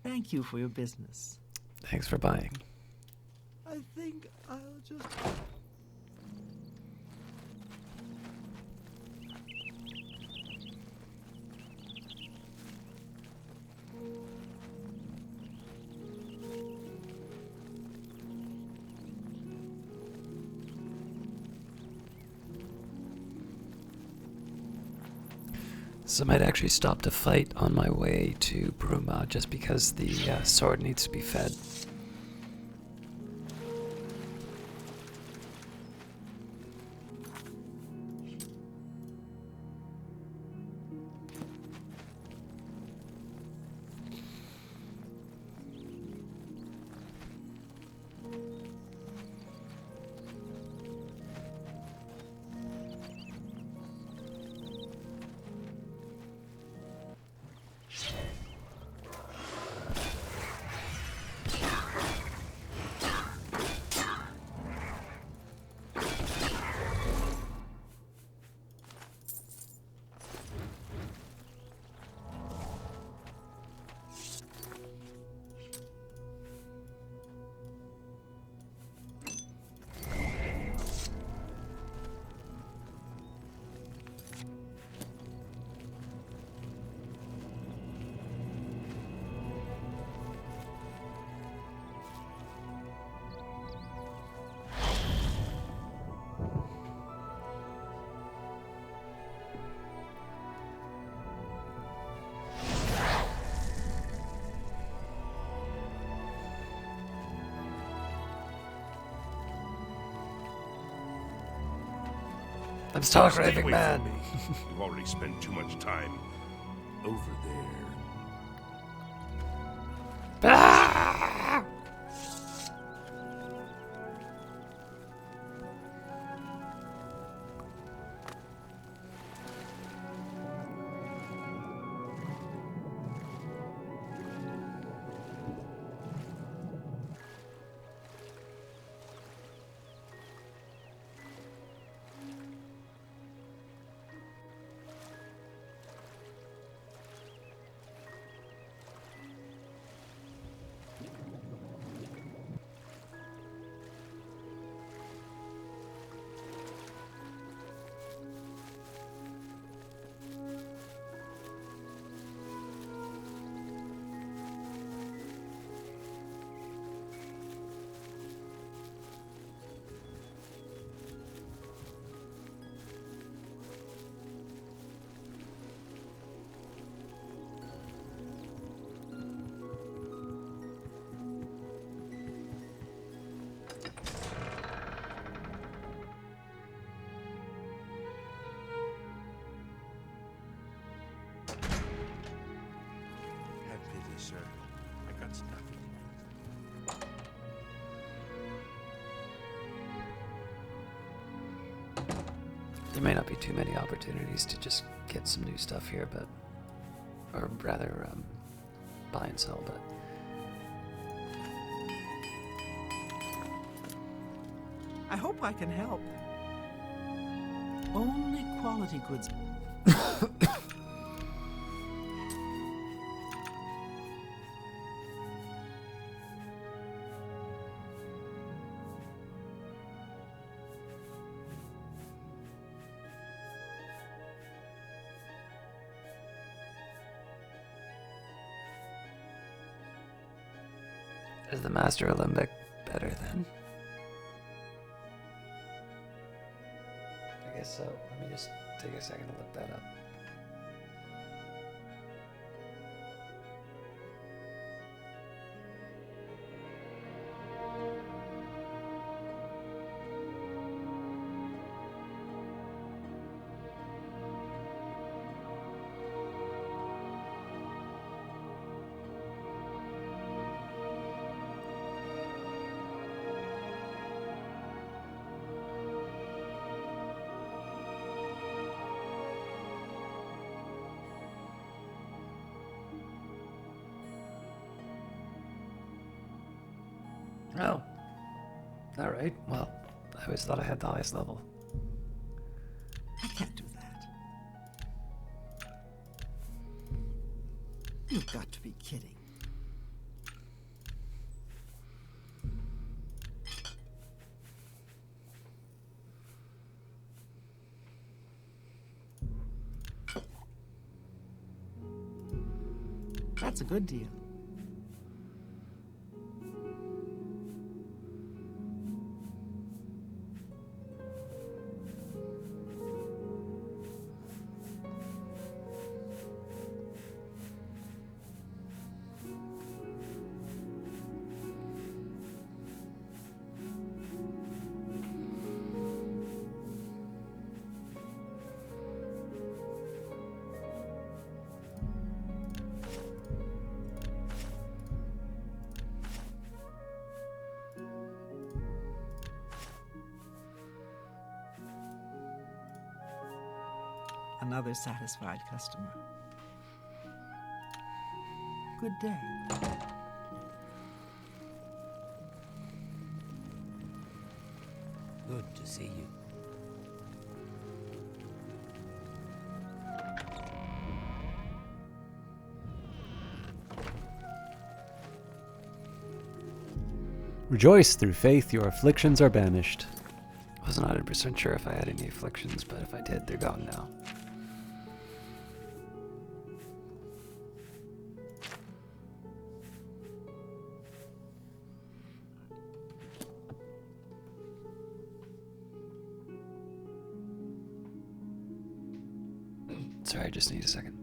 Thank you for your business. Thanks for buying. I think I'll just... So I might actually stop to fight on my way to Bruma just because the sword needs to be fed. I'm still Stay craving away man. from me. You've already spent too much time over there. Ah! wants nothing. There may not be too many opportunities to just get some new stuff here, but... Or rather, buy and sell, but... I hope I can help. Only quality goods. Is the Master Alembic better then? I guess so. Let me just take a second to look that up. Oh. Alright, well, I always thought I had the highest level. I can't do that. You've got to be kidding. That's a good deal. Another satisfied customer. Good day. Good to see you. Rejoice, through faith your afflictions are banished. Wasn't 100% sure if I had any afflictions, but if I did, they're gone now. Sorry, I just need a second.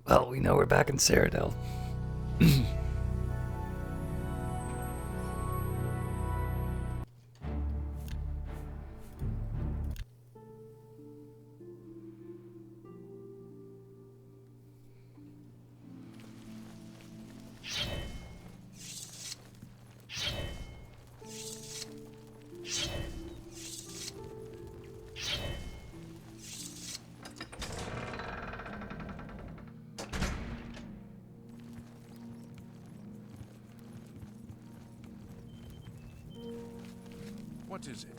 Well, we know we're back in Cyrodiil. What is it?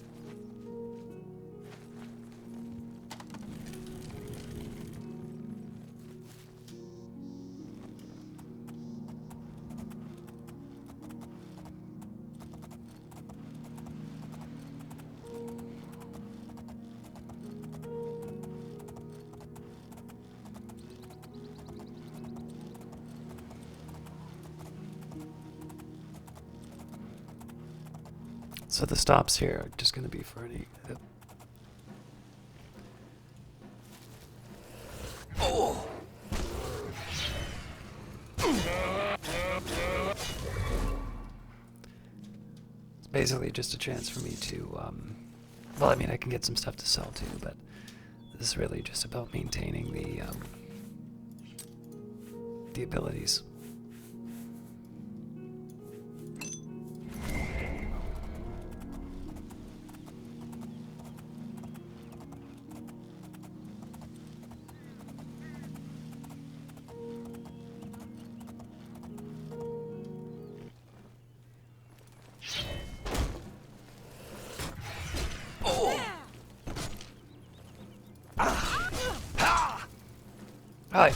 So the stops here are just going to be for any... basically just a chance for me to, well, I mean, I can get some stuff to sell too, but this is really just about maintaining the abilities. Hi.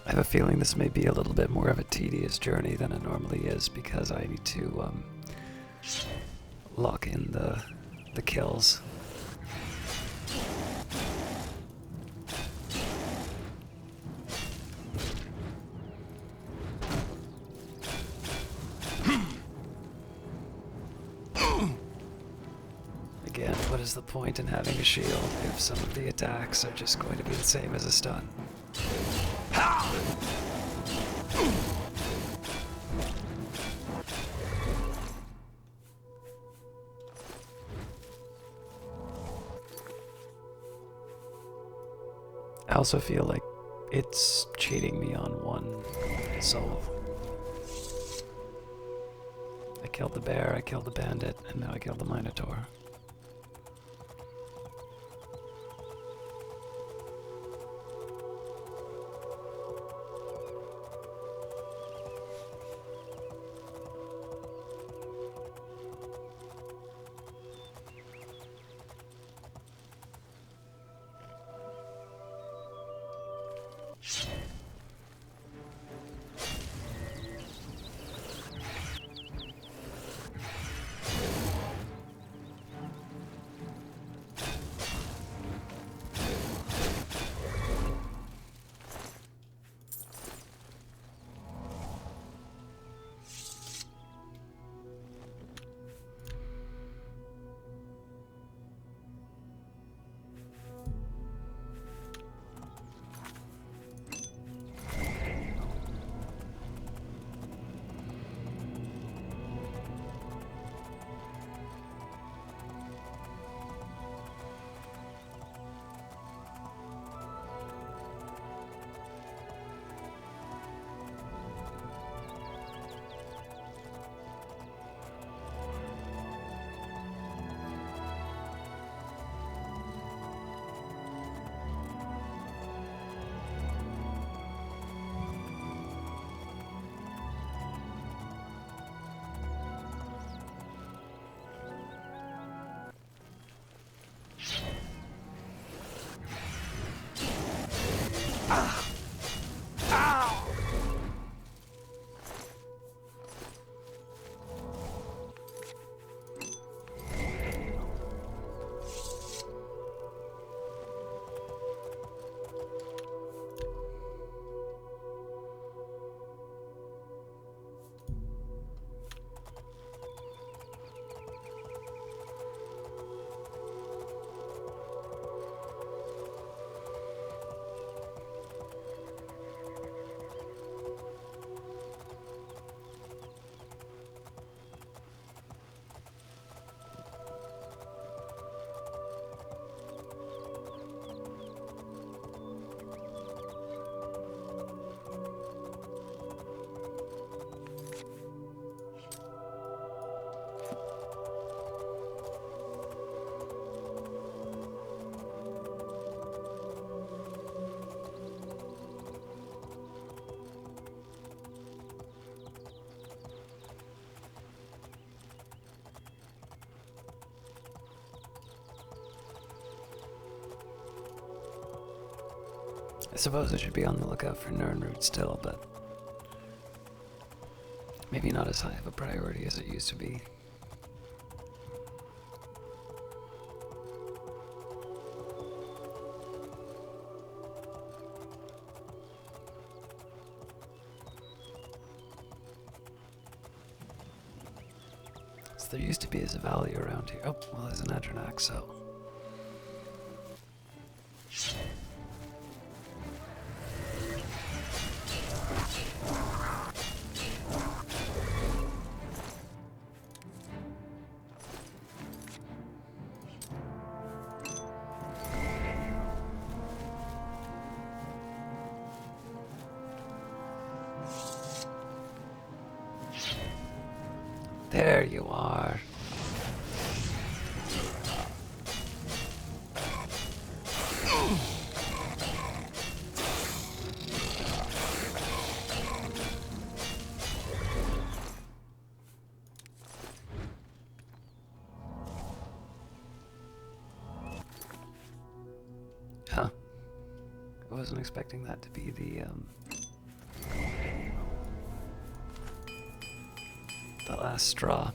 I have a feeling this may be a little bit more of a tedious journey than it normally is because I need to lock in the kills. Again, what is the point in having a shield if some of the attacks are just going to be the same as a stun? I also feel like it's cheating me on one soul. I killed the bear, I killed the bandit, and now I killed the Minotaur. I suppose I should be on the lookout for Nirnroot still, but maybe not as high of a priority as it used to be. So there used to be a valley around here. Oh, well, there's an Adrenax, so. There you are. Huh. I wasn't expecting that to be the last straw.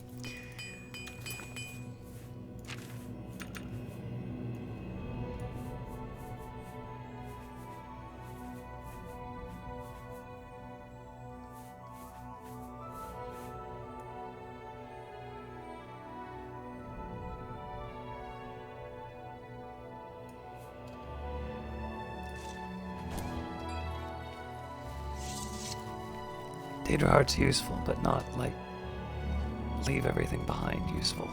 Data Heart's useful, but not like leave everything behind useful.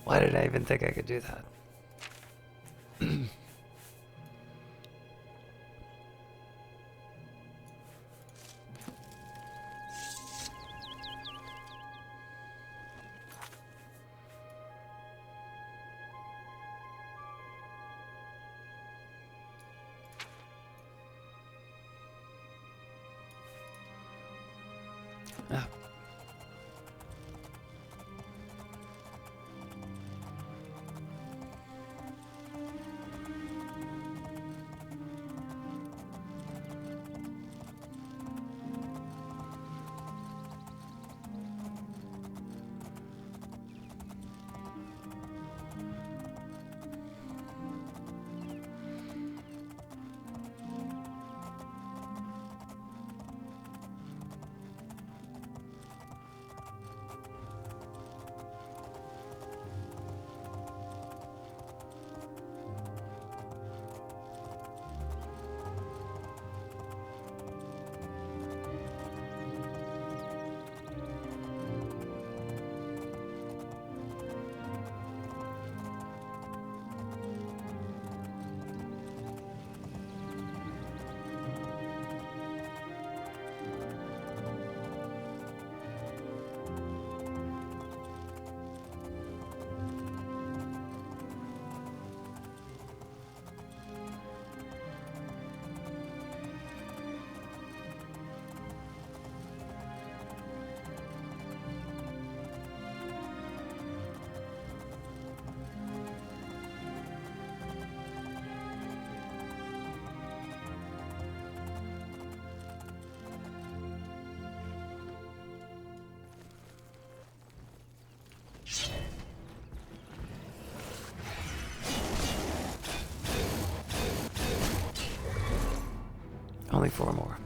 Why did I even think I could do that? Ah. Only 4 more.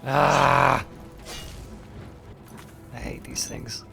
Ah! I hate these things.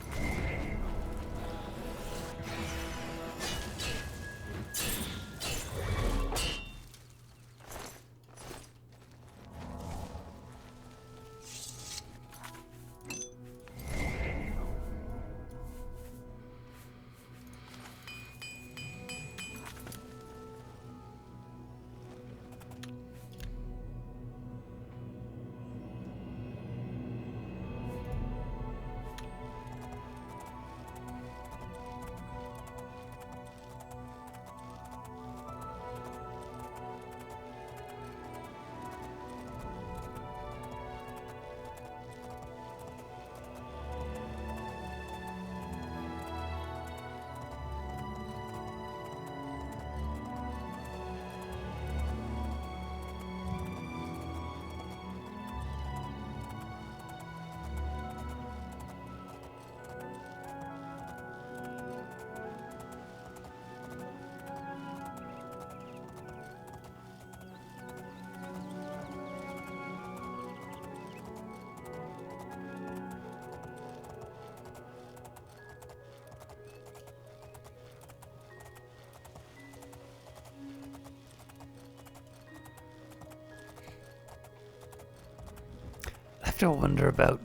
I have to wonder about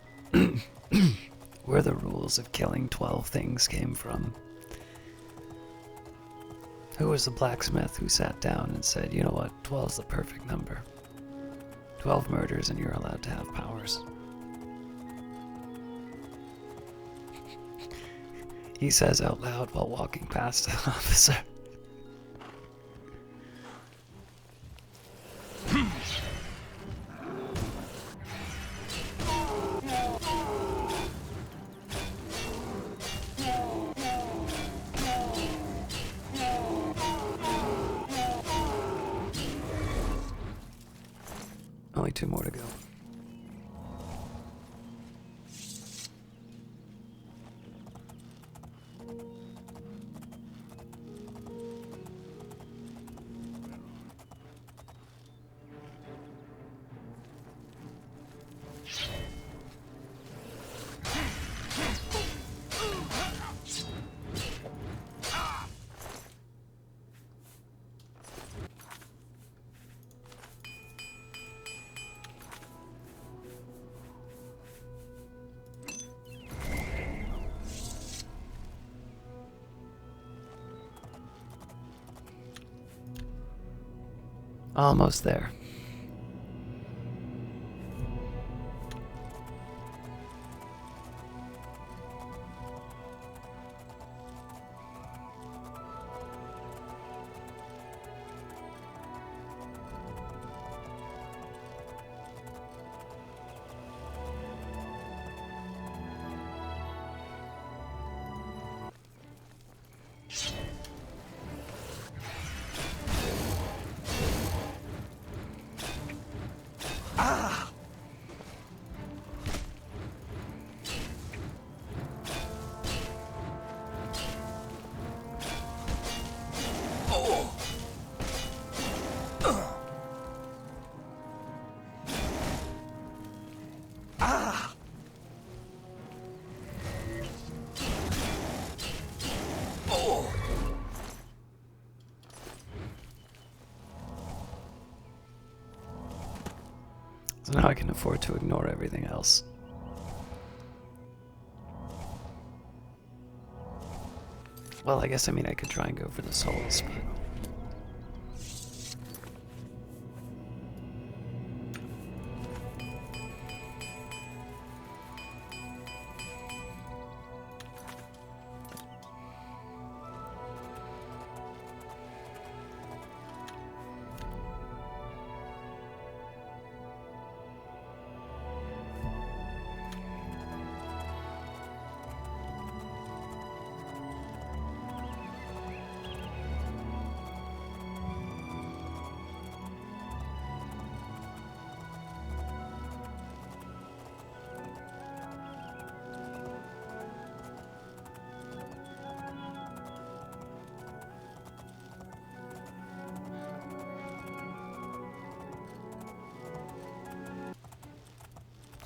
where the rules of killing 12 things came from. Who was the blacksmith who sat down and said, you know what, 12 is the perfect number. 12 murders and you're allowed to have powers. He says out loud while walking past an officer. Only 2 more to go. Almost there. So now I can afford to ignore everything else. Well, I guess, I mean, I could try and go for the souls, but...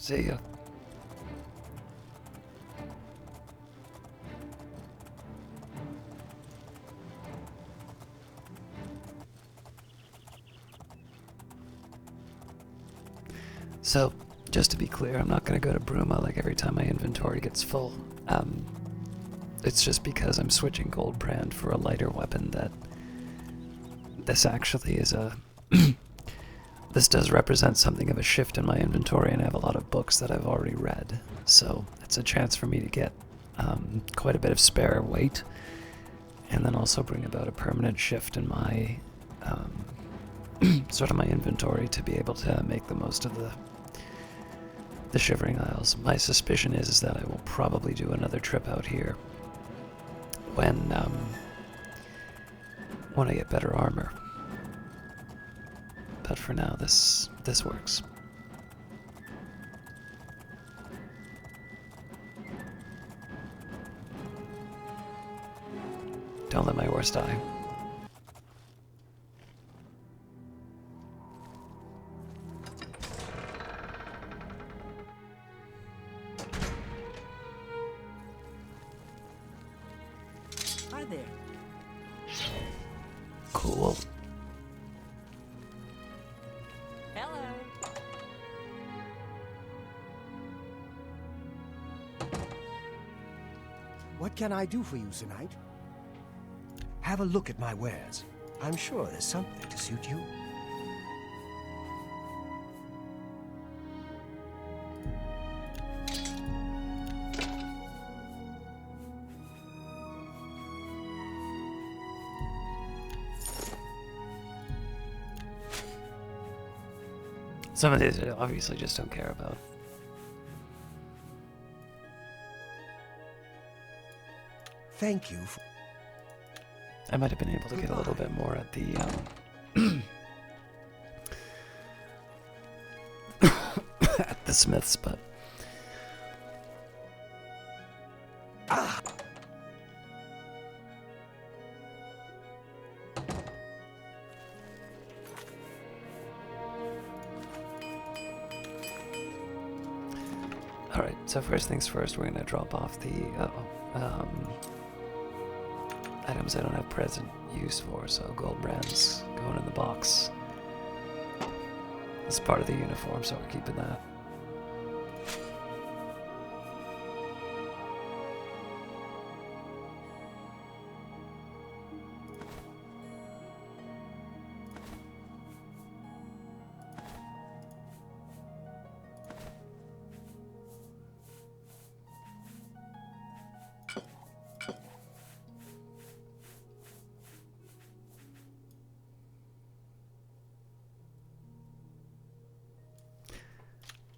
See ya. So, just to be clear, I'm not going to go to Bruma like every time my inventory gets full. It's just because I'm switching Goldbrand for a lighter weapon that this actually is a... This does represent something of a shift in my inventory, and I have a lot of books that I've already read. So it's a chance for me to get quite a bit of spare weight, and then also bring about a permanent shift in my sort of my inventory to be able to make the most of the Shivering Isles. My suspicion is that I will probably do another trip out here when I get better armor. But for now, this works. Don't let my horse die. Hi there. Cool. Hello. What can I do for you tonight? Have a look at my wares. I'm sure there's something to suit you. Some of these I obviously just don't care about. Thank you for... I might have been able to get a little bit more at the at the Smiths, but all right. So first things first, we're gonna drop off the items I don't have present use for, so Goldbrand's going in the box. It's part of the uniform, so we're keeping that.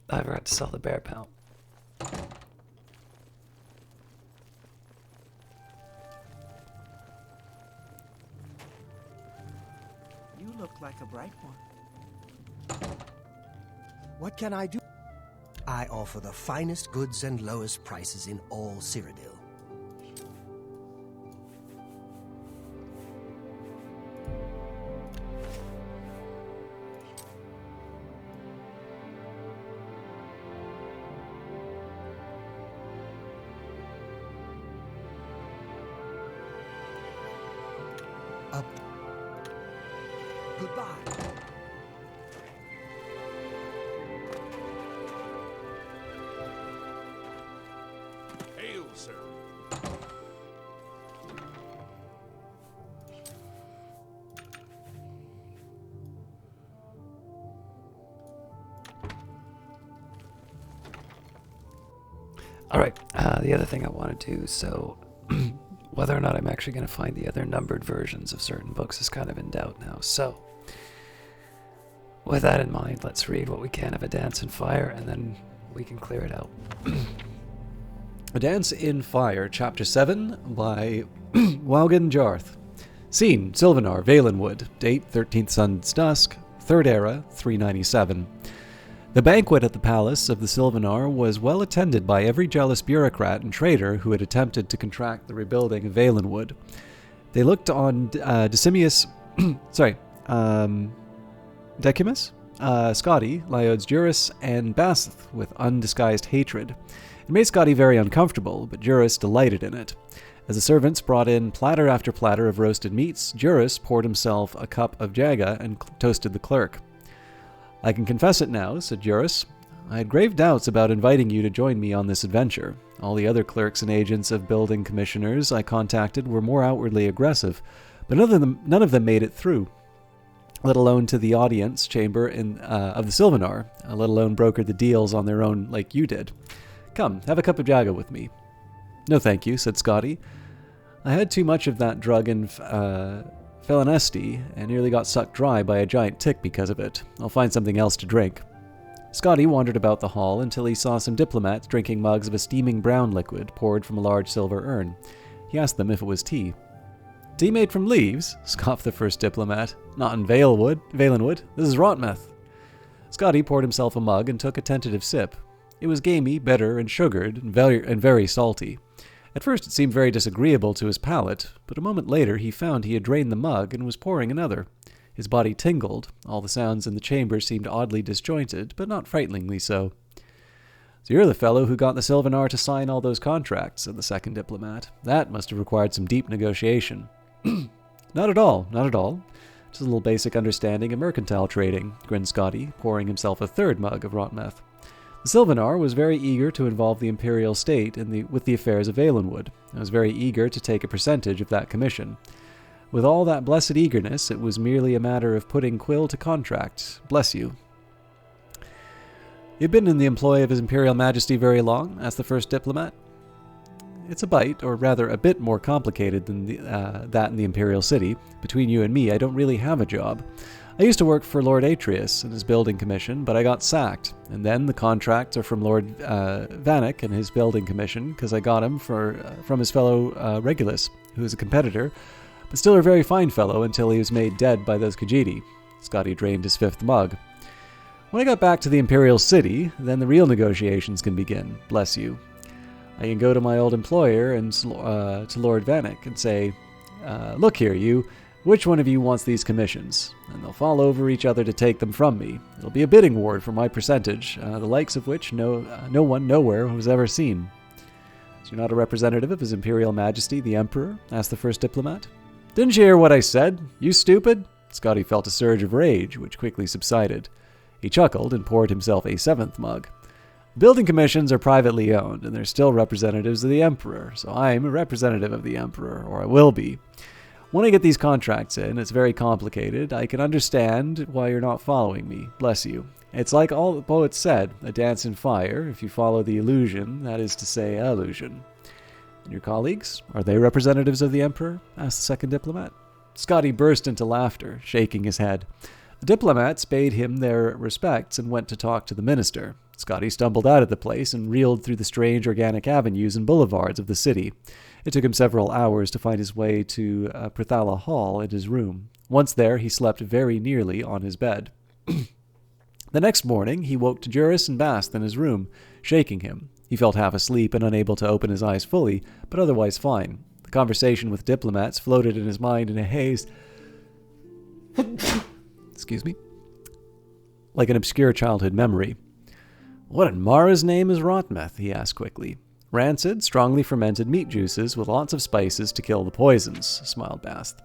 I forgot to sell the bear pelt. You look like a bright one. What can I do? I offer the finest goods and lowest prices in all Cyrodiil. Goodbye. Hail, sir. Alright, the other thing I want to do, so whether or not I'm actually going to find the other numbered versions of certain books is kind of in doubt now. So, with that in mind, let's read what we can of A Dance in Fire, and then we can clear it out. A Dance in Fire, Chapter 7, by Waugan Jarth. Scene, Sylvanar, Valenwood. Date, 13th Sun's Dusk. Third Era, 397. The banquet at the palace of the Sylvanar was well attended by every jealous bureaucrat and traitor who had attempted to contract the rebuilding of Valenwood. They looked on Decimus... Decimus Scotty, Lyodes Juris, and Basth with undisguised hatred. It made Scotty very uncomfortable, but Juris delighted in it. As the servants brought in platter after platter of roasted meats, Juris poured himself a cup of Jaga and toasted the clerk. "I can confess it now," said Juris. "I had grave doubts about inviting you to join me on this adventure. All the other clerks and agents of building commissioners I contacted were more outwardly aggressive, but none of them made it through, let alone to the audience chamber of the Sylvanar, let alone brokered the deals on their own like you did. Come, have a cup of Jaga with me." "No thank you," said Scotty. "I had too much of that drug in Felinesti and nearly got sucked dry by a giant tick because of it. I'll find something else to drink." Scotty wandered about the hall until he saw some diplomats drinking mugs of a steaming brown liquid poured from a large silver urn. He asked them if it was tea. "Tea made from leaves?" scoffed the first diplomat. "Not in Valenwood. This is Rotmeth." Scotty poured himself a mug and took a tentative sip. It was gamey, bitter, and sugared, and very salty. At first it seemed very disagreeable to his palate, but a moment later he found he had drained the mug and was pouring another. His body tingled. All the sounds in the chamber seemed oddly disjointed, but not frighteningly so. "So you're the fellow who got the Sylvanar to sign all those contracts," said the second diplomat. "That must have required some deep negotiation." Not at all. Just a little basic understanding of mercantile trading," grinned Scotty, pouring himself a third mug of Rotmeth. "The Sylvanar was very eager to involve the Imperial State with the affairs of Valenwood. I was very eager to take a percentage of that commission. With all that blessed eagerness, it was merely a matter of putting Quill to contract. Bless you." "You've been in the employ of His Imperial Majesty very long?" asked the first diplomat. "It's a bit more complicated than that in the Imperial City. Between you and me, I don't really have a job. I used to work for Lord Atreus in his building commission, but I got sacked. And then the contracts are from Lord Vanek and his building commission, because I got him from his fellow Regulus, who is a competitor, but still a very fine fellow until he was made dead by those Khajiit." Scotty drained his fifth mug. "When I got back to the Imperial City, then the real negotiations can begin. Bless you. I can go to my old employer and to Lord Vanek and say, 'Look here, you, which one of you wants these commissions?' And they'll fall over each other to take them from me. It'll be a bidding war for my percentage, the likes of which no one nowhere has ever seen." "So you're not a representative of His Imperial Majesty, the Emperor?" asked the first diplomat. "Didn't you hear what I said? You stupid?" Scotty felt a surge of rage, which quickly subsided. He chuckled and poured himself a seventh mug. "Building commissions are privately owned, and they're still representatives of the Emperor, so I'm a representative of the Emperor, or I will be. When I get these contracts in, it's very complicated. I can understand why you're not following me. Bless you. It's like all the poets said, a dance in fire, if you follow the illusion, that is to say, illusion." "And your colleagues? Are they representatives of the Emperor?" asked the second diplomat. Scotty burst into laughter, shaking his head. The diplomats paid him their respects and went to talk to the minister. Scotty stumbled out of the place and reeled through the strange organic avenues and boulevards of the city. It took him several hours to find his way to Prithala Hall and his room. Once there, he slept very nearly on his bed. The next morning, he woke to Juris and Bast in his room, shaking him. He felt half asleep and unable to open his eyes fully, but otherwise fine. The conversation with diplomats floated in his mind in a haze. Excuse me. Like an obscure childhood memory. "What in Mara's name is Rotmeth?" he asked quickly. "Rancid, strongly fermented meat juices with lots of spices to kill the poisons," smiled Bast.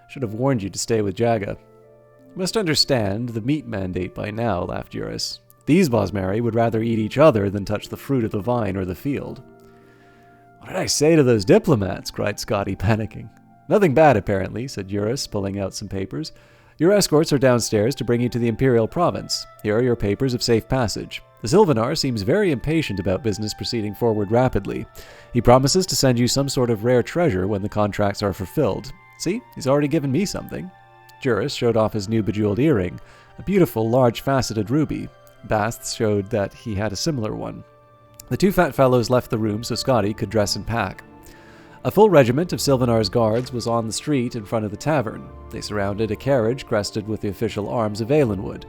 "Should have warned you to stay with Jaga." "You must understand the meat mandate by now," laughed Juris. "These Bosmeri would rather eat each other than touch the fruit of the vine or the field." "What did I say to those diplomats?" cried Scotty, panicking. "Nothing bad, apparently," said Juris, pulling out some papers. "Your escorts are downstairs to bring you to the Imperial Province. Here are your papers of safe passage. The Sylvanar seems very impatient about business proceeding forward rapidly. He promises to send you some sort of rare treasure when the contracts are fulfilled. See, he's already given me something." Juris showed off his new bejeweled earring, a beautiful, large-faceted ruby. Bast showed that he had a similar one. The two fat fellows left the room so Scotty could dress and pack. A full regiment of Sylvanar's guards was on the street in front of the tavern. They surrounded a carriage crested with the official arms of Valenwood.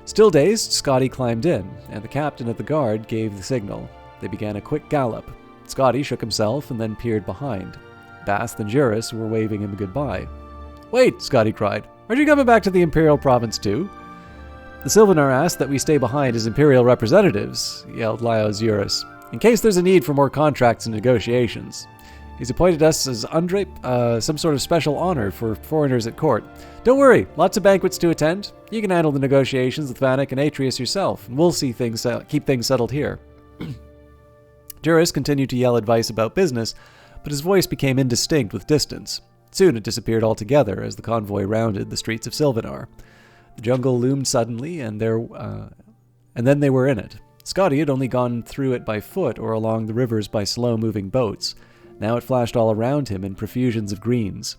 Still dazed, Scotty climbed in, and the captain of the guard gave the signal. They began a quick gallop. Scotty shook himself and then peered behind. Bast and Juris were waving him goodbye. "Wait," Scotty cried. "Aren't you coming back to the Imperial Province too?" The Sylvanar asked that we stay behind as Imperial representatives, yelled Laios Eurus, in case there's a need for more contracts and negotiations. He's appointed us as undrape, some sort of special honor for foreigners at court. Don't worry, lots of banquets to attend. You can handle the negotiations with Vanek and Atreus yourself, and we'll keep things settled here. Juris continued to yell advice about business, but his voice became indistinct with distance. Soon it disappeared altogether as the convoy rounded the streets of Sylvanar. The jungle loomed suddenly, and then they were in it. Scotty had only gone through it by foot or along the rivers by slow-moving boats. Now it flashed all around him in profusions of greens.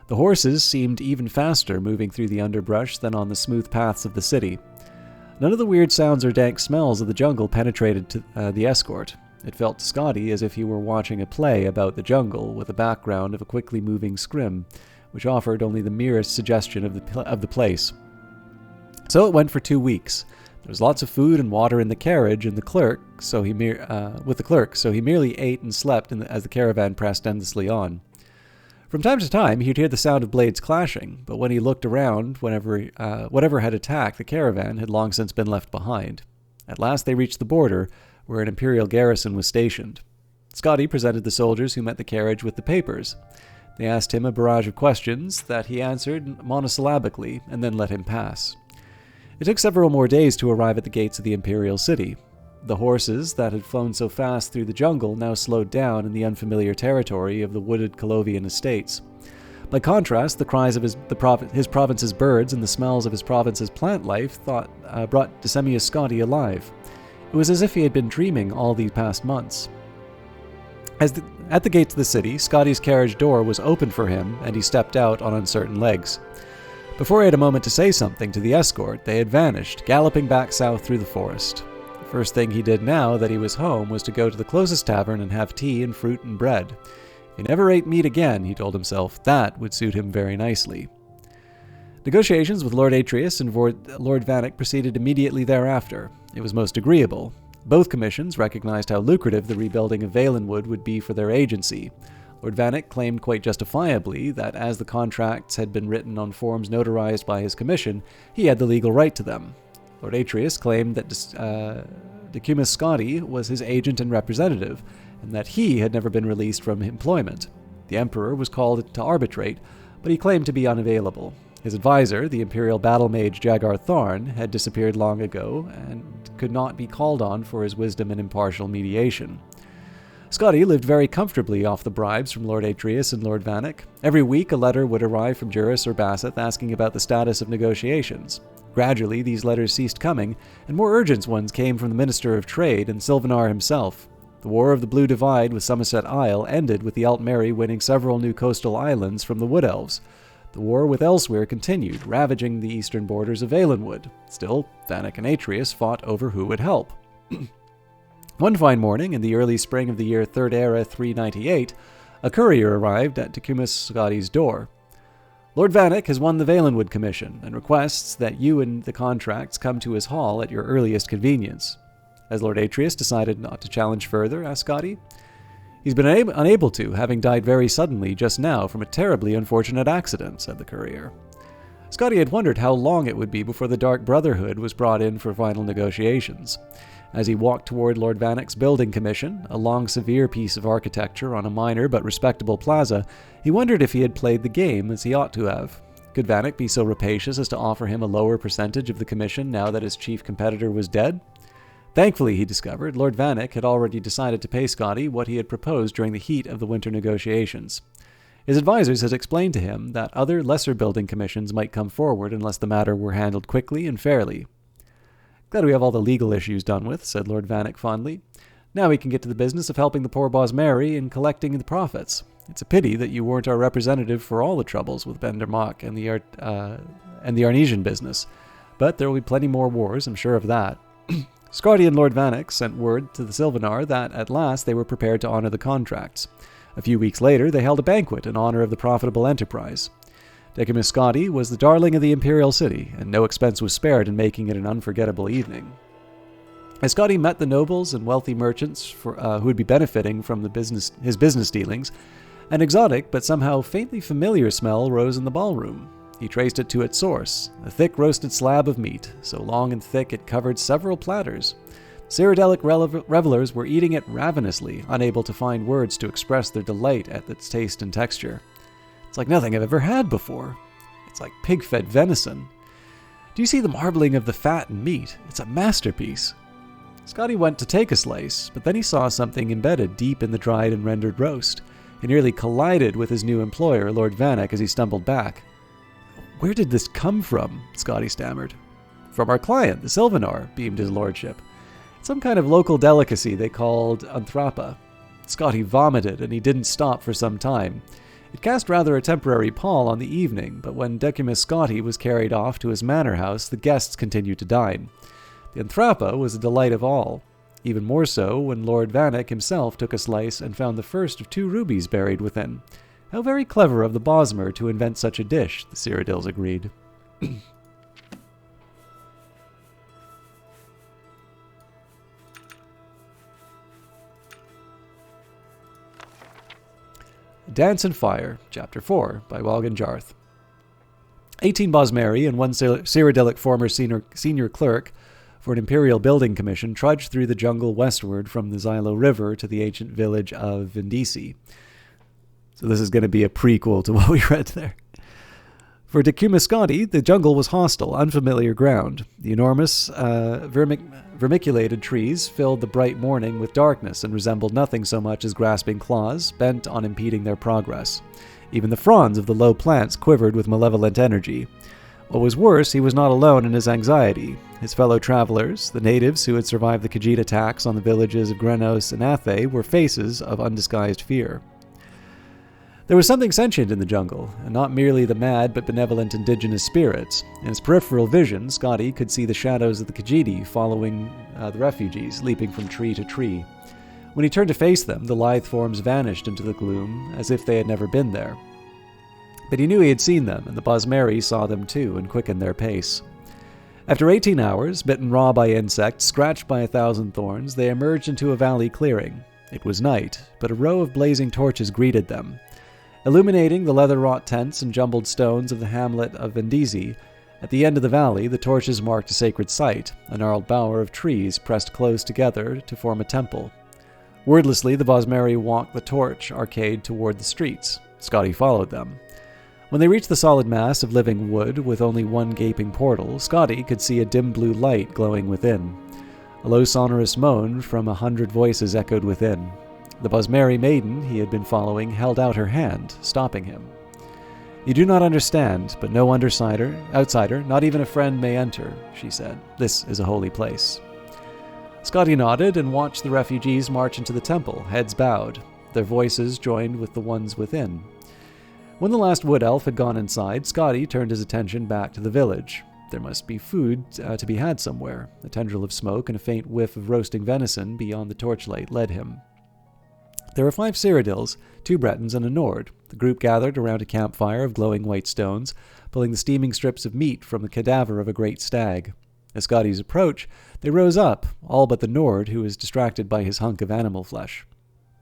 The horses seemed even faster moving through the underbrush than on the smooth paths of the city. None of the weird sounds or dank smells of the jungle penetrated to the escort. It felt to Scotty as if he were watching a play about the jungle with a background of a quickly moving scrim, which offered only the merest suggestion of the place. So it went for 2 weeks. There was lots of food and water in the carriage, and the clerk, so he merely ate and slept as the caravan pressed endlessly on. From time to time, he'd hear the sound of blades clashing, but when he looked around, whatever had attacked the caravan had long since been left behind. At last they reached the border, where an imperial garrison was stationed. Scotty presented the soldiers who met the carriage with the papers. They asked him a barrage of questions that he answered monosyllabically, and then let him pass. It took several more days to arrive at the gates of the imperial city. The horses that had flown so fast through the jungle now slowed down in the unfamiliar territory of the wooded Colovian estates. By contrast, the cries of his province's birds and the smells of his province's plant life brought Decemius Scotty alive. It was as if he had been dreaming all these past months. At the gates of the city, Scotty's carriage door was opened for him, and he stepped out on uncertain legs. Before he had a moment to say something to the escort, they had vanished, galloping back south through the forest. The first thing he did now that he was home was to go to the closest tavern and have tea and fruit and bread. If he never ate meat again, he told himself, that would suit him very nicely. Negotiations with Lord Atreus and Lord Vanek proceeded immediately thereafter. It was most agreeable. Both commissions recognized how lucrative the rebuilding of Valenwood would be for their agency. Lord Vanek claimed quite justifiably that as the contracts had been written on forms notarized by his commission, he had the legal right to them. Lord Atreus claimed that Decumus Scotty was his agent and representative, and that he had never been released from employment. The Emperor was called to arbitrate, but he claimed to be unavailable. His advisor, the Imperial battle mage Jagar Tharn, had disappeared long ago and could not be called on for his wisdom and impartial mediation. Scotty lived very comfortably off the bribes from Lord Atreus and Lord Vanek. Every week a letter would arrive from Juris or Basseth asking about the status of negotiations. Gradually these letters ceased coming, and more urgent ones came from the Minister of Trade and Sylvanar himself. The War of the Blue Divide with Somerset Isle ended with the Altmeri winning several new coastal islands from the Wood Elves. The war with Elsewhere continued, ravaging the eastern borders of Valenwood. Still, Vanek and Atreus fought over who would help. One fine morning, in the early spring of the year 3rd Era 398, a courier arrived at Decumus Scotty's door. Lord Vanek has won the Valenwood Commission, and requests that you and the contracts come to his hall at your earliest convenience. Has Lord Atreus decided not to challenge further? Asked Scotty. He's been unable to, having died very suddenly just now from a terribly unfortunate accident, said the courier. Scotty had wondered how long it would be before the Dark Brotherhood was brought in for final negotiations. As he walked toward Lord Vanek's building commission, a long, severe piece of architecture on a minor but respectable plaza, he wondered if he had played the game as he ought to have. Could Vanek be so rapacious as to offer him a lower percentage of the commission now that his chief competitor was dead? Thankfully, he discovered, Lord Vanek had already decided to pay Scotty what he had proposed during the heat of the winter negotiations. His advisors had explained to him that other lesser building commissions might come forward unless the matter were handled quickly and fairly. Glad we have all the legal issues done with, said Lord Vanek fondly. Now we can get to the business of helping the poor Bosmeri and collecting the profits. It's a pity that you weren't our representative for all the troubles with Bendermach and the Arnesian business. But there will be plenty more wars, I'm sure of that. Scotty and Lord Vanek sent word to the Sylvanar that at last they were prepared to honor the contracts. A few weeks later, they held a banquet in honor of the profitable enterprise. Decumus Scotty was the darling of the imperial city, and no expense was spared in making it an unforgettable evening. As Scotty met the nobles and wealthy merchants who would be benefiting from his business dealings, an exotic but somehow faintly familiar smell rose in the ballroom. He traced it to its source, a thick roasted slab of meat, so long and thick it covered several platters. Cyrodiilic revelers were eating it ravenously, unable to find words to express their delight at its taste and texture. It's like nothing I've ever had before. It's like pig-fed venison. Do you see the marbling of the fat and meat? It's a masterpiece. Scotty went to take a slice, but then he saw something embedded deep in the dried and rendered roast. He nearly collided with his new employer, Lord Vanek, as he stumbled back. "Where did this come from?" Scotty stammered. "From our client, the Sylvanar," beamed his lordship. "Some kind of local delicacy they called anthrapa." Scotty vomited, and he didn't stop for some time. It cast rather a temporary pall on the evening, but when Decimus Scotti was carried off to his manor house, the guests continued to dine. The anthrapa was a delight of all, even more so when Lord Vanek himself took a slice and found the first of 2 rubies buried within. How very clever of the Bosmer to invent such a dish, the Cyrodiils agreed. Dance and Fire, Chapter 4, by Walgan Jarth. 18 Bosmeri and 1 Cyrodiilic former senior clerk for an Imperial Building Commission trudged through the jungle westward from the Xylo River to the ancient village of Vindisi. So this is going to be a prequel to what we read there. For Decimus Scotti, the jungle was hostile, unfamiliar ground. The enormous, vermiculated trees filled the bright morning with darkness and resembled nothing so much as grasping claws, bent on impeding their progress. Even the fronds of the low plants quivered with malevolent energy. What was worse, he was not alone in his anxiety. His fellow travelers, the natives who had survived the Khajiit attacks on the villages of Grenos and Athe, were faces of undisguised fear. There was something sentient in the jungle, and not merely the mad but benevolent indigenous spirits. In his peripheral vision, Scotty could see the shadows of the Khajiit following the refugees, leaping from tree to tree. When he turned to face them, the lithe forms vanished into the gloom, as if they had never been there. But he knew he had seen them, and the Bosmeri saw them too, and quickened their pace. After 18 hours, bitten raw by insects, scratched by 1,000 thorns, they emerged into a valley clearing. It was night, but a row of blazing torches greeted them. Illuminating the leather-wrought tents and jumbled stones of the hamlet of Vindisi, at the end of the valley the torches marked a sacred site, a gnarled bower of trees pressed close together to form a temple. Wordlessly, the Bosmeri walked the torch arcade toward the streets. Scotty followed them. When they reached the solid mass of living wood with only one gaping portal, Scotty could see a dim blue light glowing within. A low sonorous moan from 100 voices echoed within. The Bosmeri maiden he had been following held out her hand, stopping him. "You do not understand, but no outsider, not even a friend may enter," she said. "This is a holy place." Scotty nodded and watched the refugees march into the temple, heads bowed. Their voices joined with the ones within. When the last wood elf had gone inside, Scotty turned his attention back to the village. There must be food to be had somewhere. A tendril of smoke and a faint whiff of roasting venison beyond the torchlight led him. There were 5 Cyrodiils, 2 Bretons, and a Nord. The group gathered around a campfire of glowing white stones, pulling the steaming strips of meat from the cadaver of a great stag. At Scotty's approach, they rose up, all but the Nord, who was distracted by his hunk of animal flesh.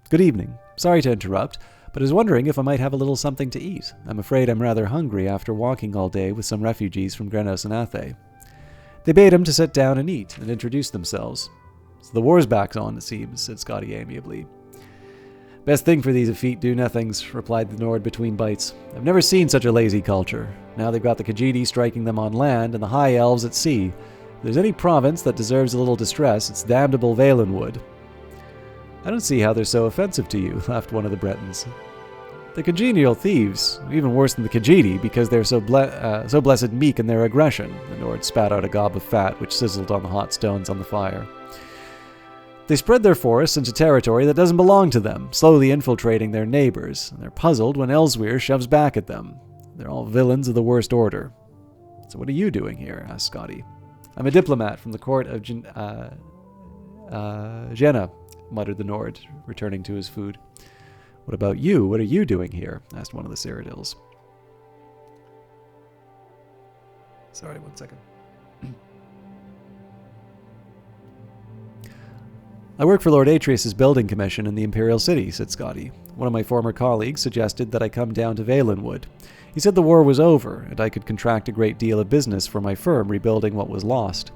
"Good evening. Sorry to interrupt, but I was wondering if I might have a little something to eat. I'm afraid I'm rather hungry after walking all day with some refugees from Grenos and Athe." They bade him to sit down and eat, and introduced themselves. "So the war's back on, it seems," said Scotty amiably. "Best thing for these effete do-nothings," replied the Nord between bites. "I've never seen such a lazy culture. Now they've got the Khajiit striking them on land and the High Elves at sea. If there's any province that deserves a little distress, it's damnable Valenwood." "I don't see how they're so offensive to you," laughed one of the Bretons. "They're congenial thieves, even worse than the Khajiit, because they're so blessed meek in their aggression." The Nord spat out a gob of fat, which sizzled on the hot stones on the fire. "They spread their forests into territory that doesn't belong to them, slowly infiltrating their neighbors, and they're puzzled when Elsewhere shoves back at them. They're all villains of the worst order." "So what are you doing here?" asked Scotty. "I'm a diplomat from the court of Jena," muttered the Nord, returning to his food. "What about you? What are you doing here?" asked one of the Cyrodiils. Sorry, 1 second. "I work for Lord Atreus' building commission in the Imperial City," said Scotty. One of my former colleagues suggested that I come down to Valenwood. He said the war was over, and I could contract a great deal of business for my firm rebuilding what was lost.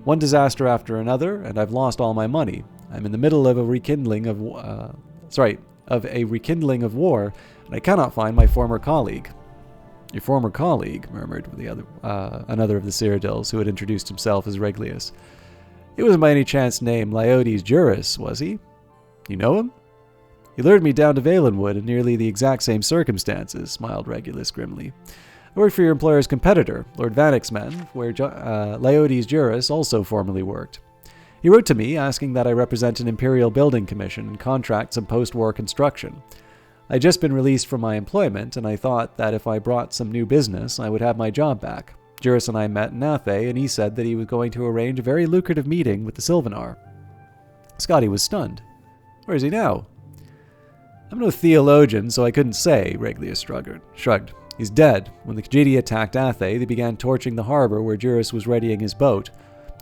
One disaster after another, and I've lost all my money. I'm in the middle of a rekindling of war, and I cannot find my former colleague. Your former colleague, murmured another of the Cyrodiils, who had introduced himself as Reglius. He wasn't by any chance named Leodes Juris, was he? You know him? He lured me down to Valenwood in nearly the exact same circumstances, smiled Regulus grimly. I worked for your employer's competitor, Lord Vannick's men, where Leodes Juris also formerly worked. He wrote to me asking that I represent an Imperial Building Commission and contract some post-war construction. I had just been released from my employment, and I thought that if I brought some new business, I would have my job back. Juris and I met in Athe, and he said that he was going to arrange a very lucrative meeting with the Sylvanar. Scotty was stunned. Where is he now? I'm no theologian, so I couldn't say, Reglius shrugged. He's dead. When the Khajiit attacked Athe, they began torching the harbor where Juris was readying his boat.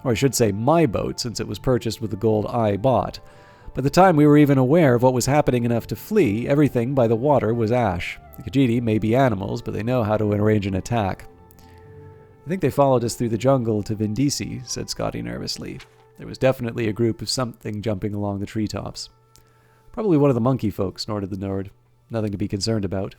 Or I should say my boat, since it was purchased with the gold I bought. By the time we were even aware of what was happening enough to flee, everything by the water was ash. The Khajiit may be animals, but they know how to arrange an attack. I think they followed us through the jungle to Vindisi, said Scotty nervously. There was definitely a group of something jumping along the treetops. Probably one of the monkey folk, snorted the Nord. Nothing to be concerned about.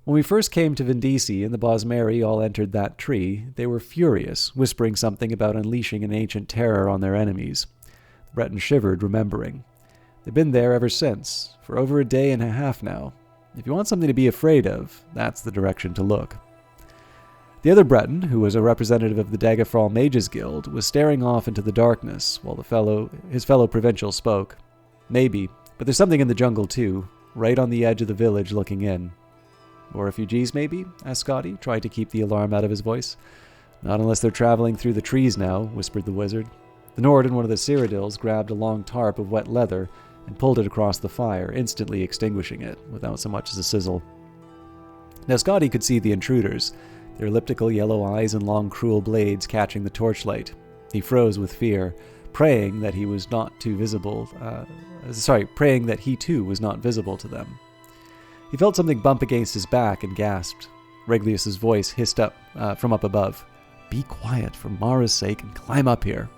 When we first came to Vindisi and the Bosmeri all entered that tree, they were furious, whispering something about unleashing an ancient terror on their enemies. Breton shivered, remembering. They've been there ever since, for over a day and a half now. If you want something to be afraid of, that's the direction to look. The other Breton, who was a representative of the Daggerfall Mages Guild, was staring off into the darkness while his fellow provincial spoke. Maybe, but there's something in the jungle too, right on the edge of the village looking in. More refugees, maybe? Asked Scotty, trying to keep the alarm out of his voice. Not unless they're traveling through the trees now, whispered the wizard. The Nord and one of the Cyrodiils grabbed a long tarp of wet leather and pulled it across the fire, instantly extinguishing it, without so much as a sizzle. Now Scotty could see the intruders, their elliptical yellow eyes and long cruel blades catching the torchlight. He froze with fear, praying that he was not too visible, praying that he too was not visible to them. He felt something bump against his back and gasped. Reglius's voice hissed up from up above. Be quiet for Mara's sake and climb up here.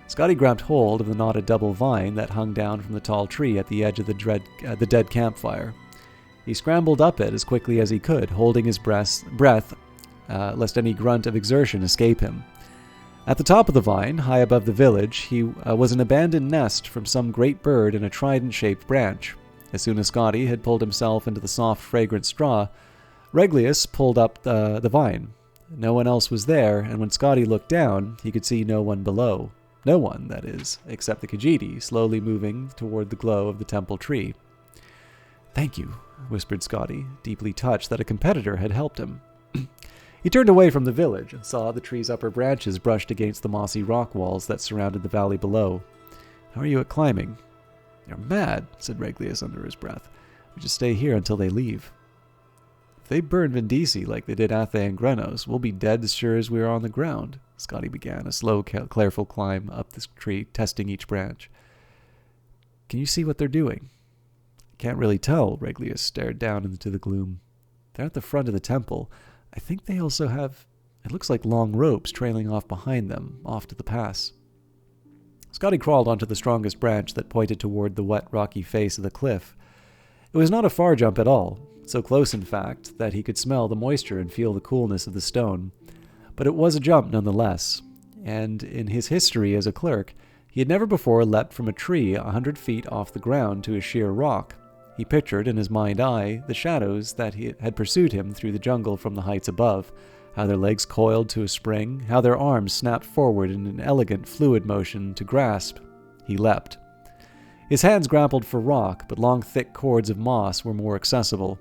Scotty grabbed hold of the knotted double vine that hung down from the tall tree at the edge of the dead campfire. He scrambled up it as quickly as he could, holding his breath lest any grunt of exertion escape him. At the top of the vine, high above the village, was an abandoned nest from some great bird in a trident-shaped branch. As soon as Scotty had pulled himself into the soft, fragrant straw, Reglius pulled up the vine. No one else was there, and when Scotty looked down, he could see no one below. No one, that is, except the Khajiit, slowly moving toward the glow of the temple tree. Thank you, whispered Scotty, deeply touched that a competitor had helped him. He turned away from the village and saw the tree's upper branches brushed against the mossy rock walls that surrounded the valley below. How are you at climbing? You're mad, said Reglius under his breath. We just stay here until they leave. If they burn Vindisi like they did Athe and Grenos, we'll be dead as sure as we're on the ground. Scotty began a slow, careful climb up the tree, testing each branch. Can you see what they're doing? Can't really tell, Reglius stared down into the gloom. They're at the front of the temple. I think they also have, it looks like long ropes trailing off behind them, off to the pass. Scotty crawled onto the strongest branch that pointed toward the wet, rocky face of the cliff. It was not a far jump at all, so close, in fact, that he could smell the moisture and feel the coolness of the stone. But it was a jump nonetheless, and in his history as a clerk, he had never before leapt from a tree 100 feet off the ground to a sheer rock. He pictured in his mind's eye the shadows that had pursued him through the jungle from the heights above, how their legs coiled to a spring, how their arms snapped forward in an elegant, fluid motion to grasp. He leapt. His hands grappled for rock, but long, thick cords of moss were more accessible.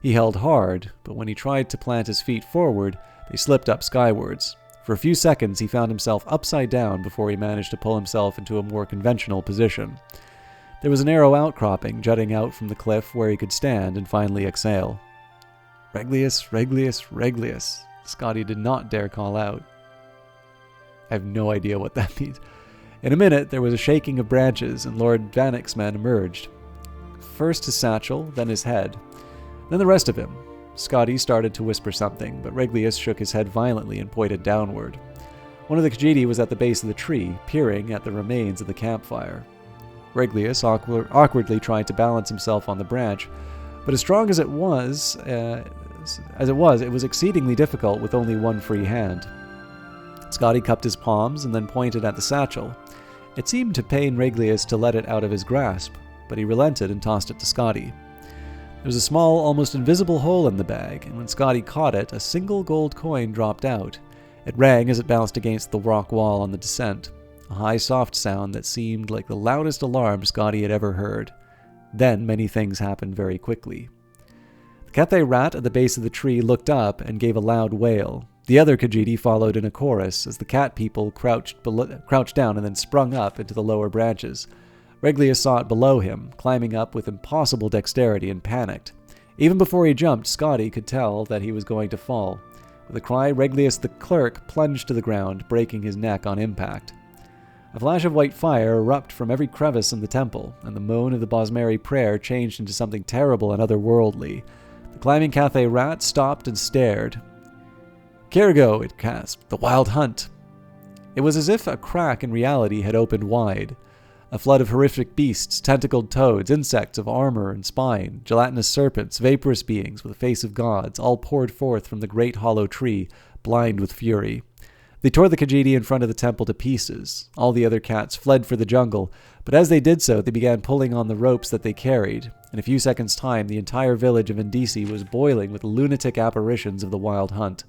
He held hard, but when he tried to plant his feet forward, they slipped up skywards. For a few seconds, he found himself upside down before he managed to pull himself into a more conventional position. There was a narrow outcropping jutting out from the cliff where he could stand and finally exhale. Reglius, Reglius, Reglius. Scotty did not dare call out. I have no idea what that means. In a minute, there was a shaking of branches, and Lord Vannick's men emerged. first his satchel, then his head, then the rest of him. Scotty started to whisper something, but Reglius shook his head violently and pointed downward. One of the Khajiit was at the base of the tree, peering at the remains of the campfire. Reglius awkwardly tried to balance himself on the branch, but as strong as it was, it was exceedingly difficult with only one free hand. Scotty cupped his palms and then pointed at the satchel. It seemed to pain Reglius to let it out of his grasp, but he relented and tossed it to Scotty. There was a small, almost invisible hole in the bag, and when Scotty caught it, a single gold coin dropped out. It rang as it bounced against the rock wall on the descent, a high, soft sound that seemed like the loudest alarm Scotty had ever heard. Then many things happened very quickly. The Cathay rat at the base of the tree looked up and gave a loud wail. The other Khajiit followed in a chorus as the cat people crouched down and then sprung up into the lower branches. Reglius saw it below him, climbing up with impossible dexterity, and panicked. Even before he jumped, Scotty could tell that he was going to fall. With a cry, Reglius the clerk plunged to the ground, breaking his neck on impact. A flash of white fire erupted from every crevice in the temple, and the moan of the Bosmeri prayer changed into something terrible and otherworldly. The climbing Cathay rat stopped and stared. "Kirgo," it gasped, "the wild hunt." It was as if a crack in reality had opened wide. A flood of horrific beasts, tentacled toads, insects of armor and spine, gelatinous serpents, vaporous beings with the face of gods, all poured forth from the great hollow tree, blind with fury. They tore the Khajiit in front of the temple to pieces. All the other cats fled for the jungle, but as they did so, they began pulling on the ropes that they carried. In a few seconds' time, the entire village of Indisi was boiling with lunatic apparitions of the wild hunt.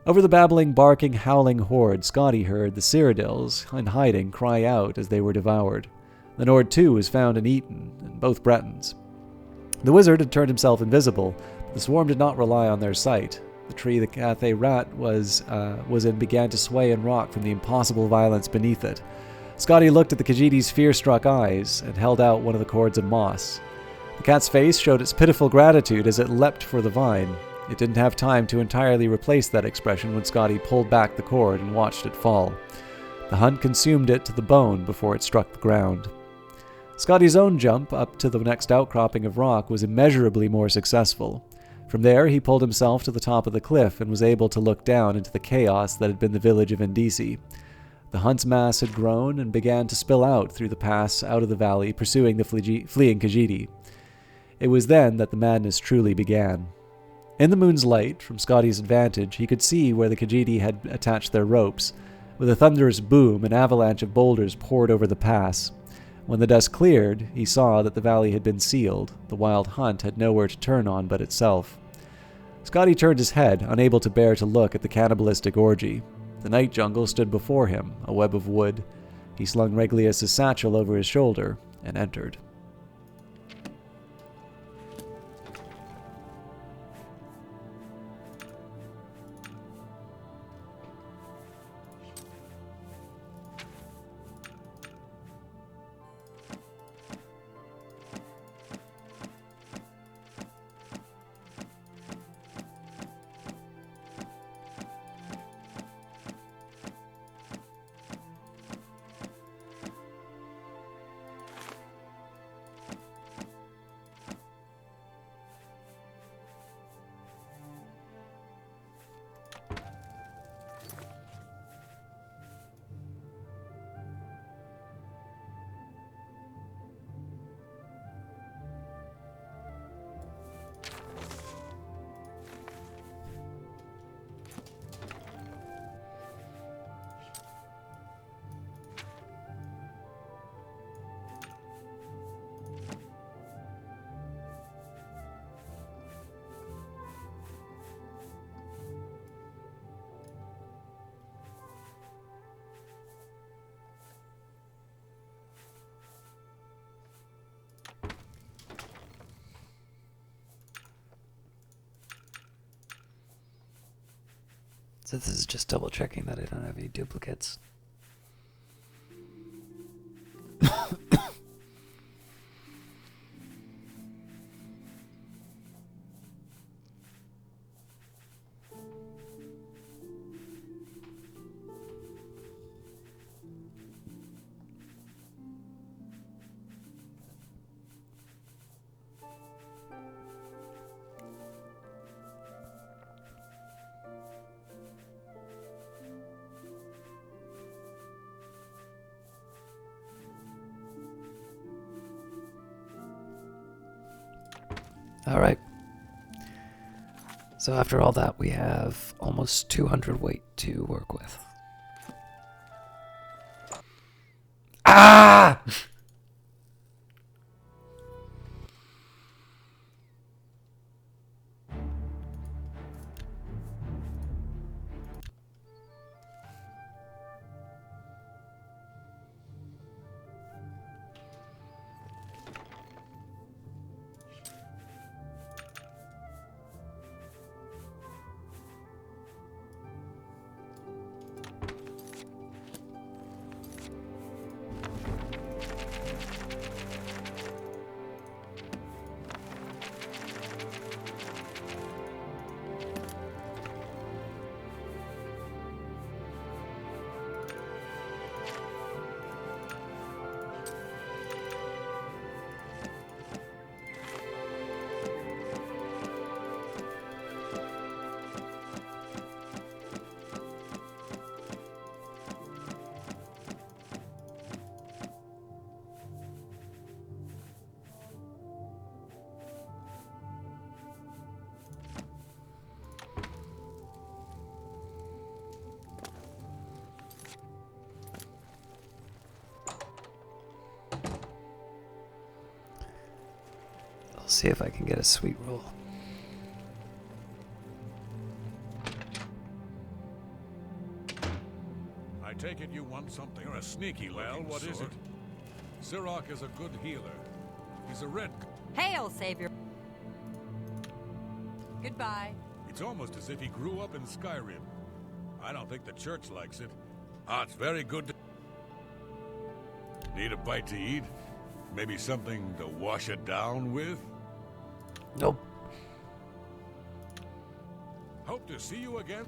Over the babbling, barking, howling horde, Scotty heard the Cyrodiils, in hiding, cry out as they were devoured. The Nord, too, was found and eaten, and both Bretons. The wizard had turned himself invisible, but the swarm did not rely on their sight. The tree the Cathay rat was in began to sway and rock from the impossible violence beneath it. Scotty looked at the Khajiit's fear-struck eyes and held out one of the cords of moss. The cat's face showed its pitiful gratitude as it leapt for the vine. It didn't have time to entirely replace that expression when Scotty pulled back the cord and watched it fall. The hunt consumed it to the bone before it struck the ground. Scotty's own jump up to the next outcropping of rock was immeasurably more successful. From there, he pulled himself to the top of the cliff and was able to look down into the chaos that had been the village of Indisi. The hunt's mass had grown and began to spill out through the pass out of the valley, pursuing the fleeing Khajiit. It was then that the madness truly began. In the moon's light, from Scotty's advantage, he could see where the Khajiit had attached their ropes. With a thunderous boom, an avalanche of boulders poured over the pass. When the dust cleared, he saw that the valley had been sealed. The wild hunt had nowhere to turn on but itself. Scotty turned his head, unable to bear to look at the cannibalistic orgy. The night jungle stood before him, a web of wood. He slung Reglius' satchel over his shoulder and entered. So this is just double checking that I don't have any duplicates. Alright. So after all that, we have almost 200 weight to work with. Ah! I'll see if I can get a sweet roll. I take it you want something. You're a sneaky well, what is it? Zirok is a good healer. He's a red... Hail, Savior! Goodbye. It's almost as if he grew up in Skyrim. I don't think the church likes it. Ah, it's very good to... Need a bite to eat? Maybe something to wash it down with? Nope. Hope to see you again.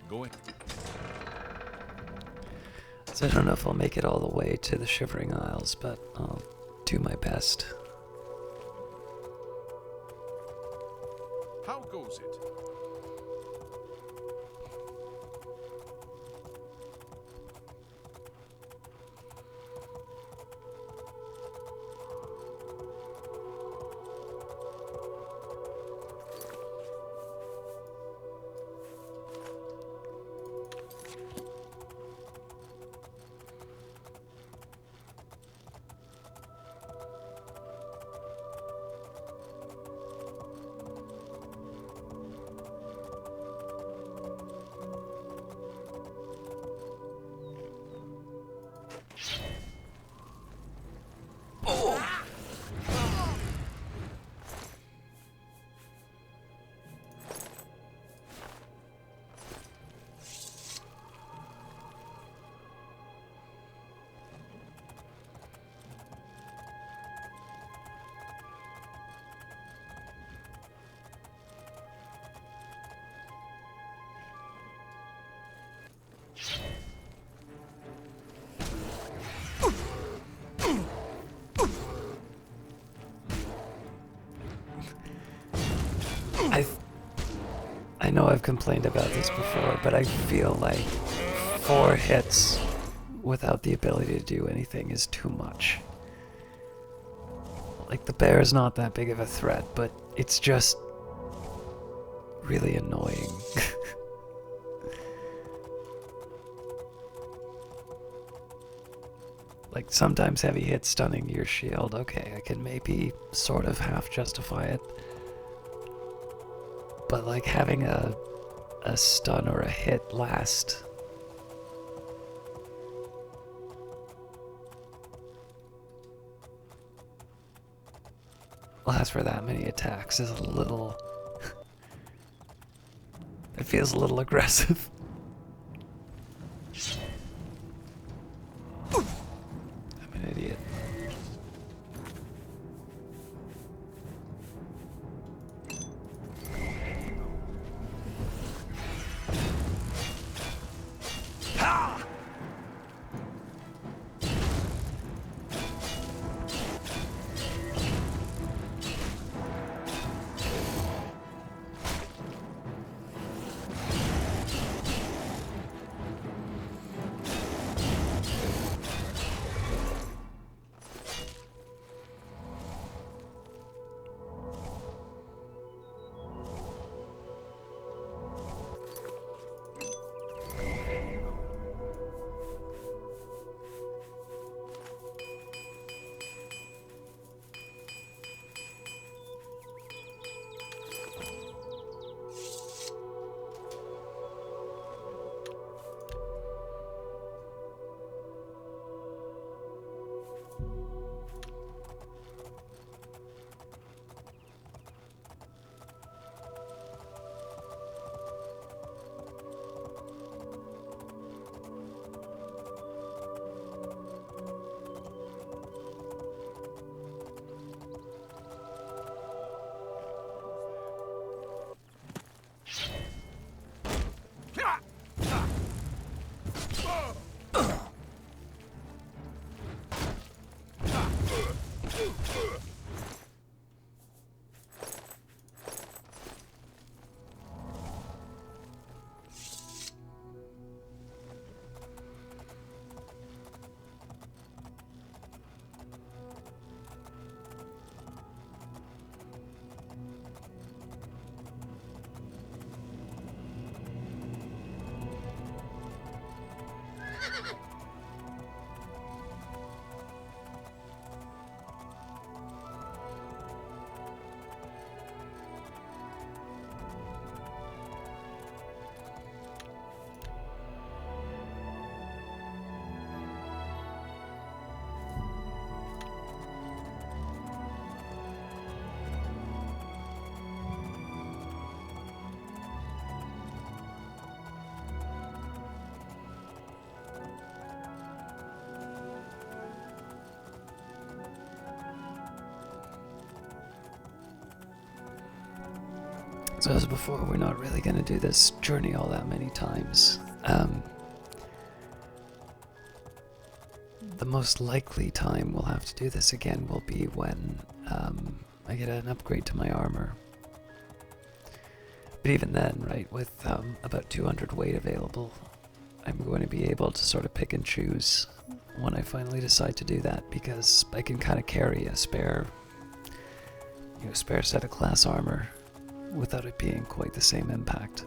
Going. So I don't know if I'll make it all the way to the Shivering Isles, but I'll do my best. How goes it? I know I've complained about this before, but I feel like 4 hits without the ability to do anything is too much. Like, the bear's not that big of a threat, but it's just really annoying. Like, sometimes heavy hits stunning your shield, okay, I can maybe sort of half justify it. But like having a stun or a hit last for that many attacks is a little it feels a little aggressive. I'm an idiot. So as before, we're not really going to do this journey all that many times. The most likely time we'll have to do this again will be when I get an upgrade to my armor. But even then, right, with about 200 weight available, I'm going to be able to sort of pick and choose when I finally decide to do that, because I can kind of carry a spare set of class armor without it being quite the same impact.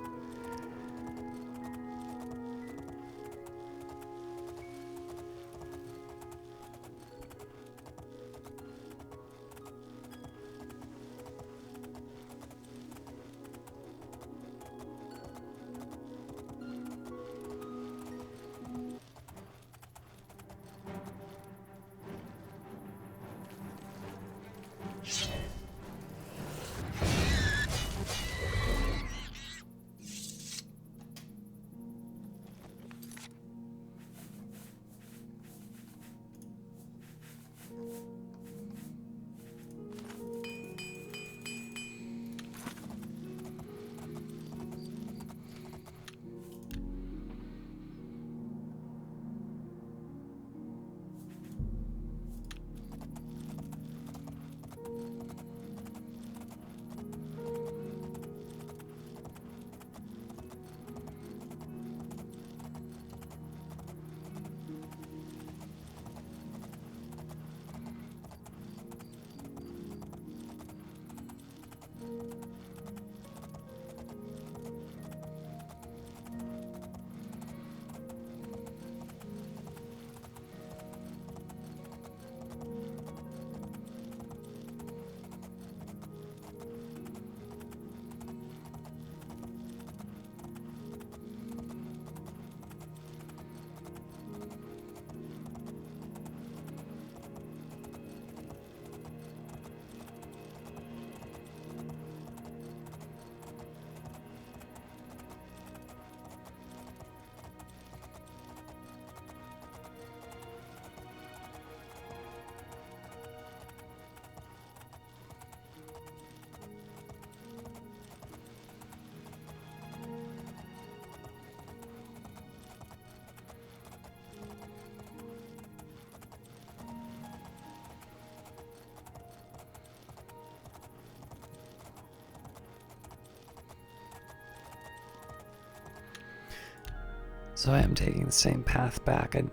So I am taking the same path back. I'm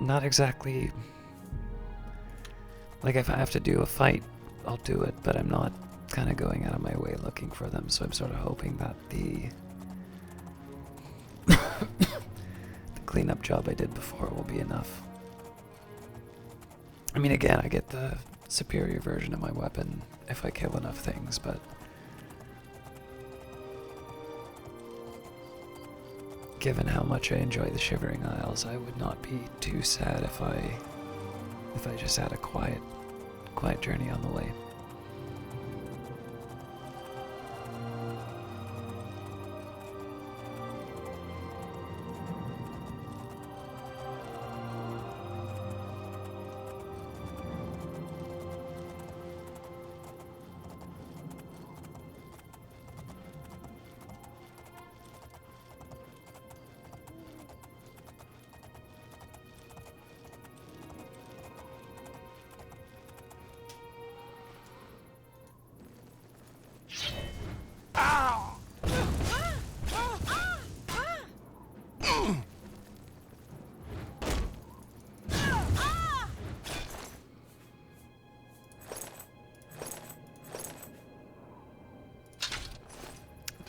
not exactly... Like, if I have to do a fight, I'll do it, but I'm not kind of going out of my way looking for them, so I'm sort of hoping that the cleanup job I did before will be enough. I mean, again, I get the superior version of my weapon if I kill enough things, but... Given how much I enjoy the Shivering Isles, I would not be too sad if I just had a quiet journey on the way.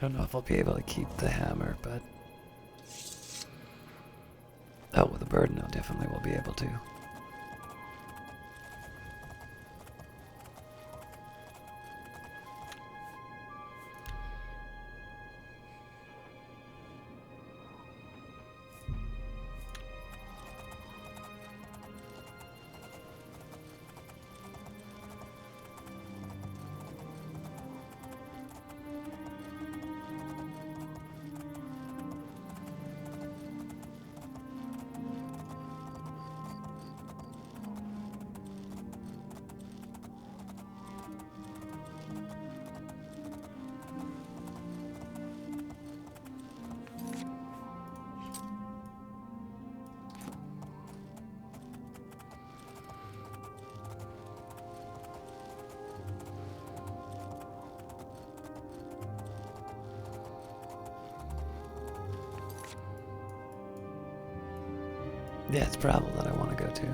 Don't know if I'll be able to keep the hammer, but... Oh, with the burden, I definitely will be able to. Yeah, it's Brabble that I want to go to.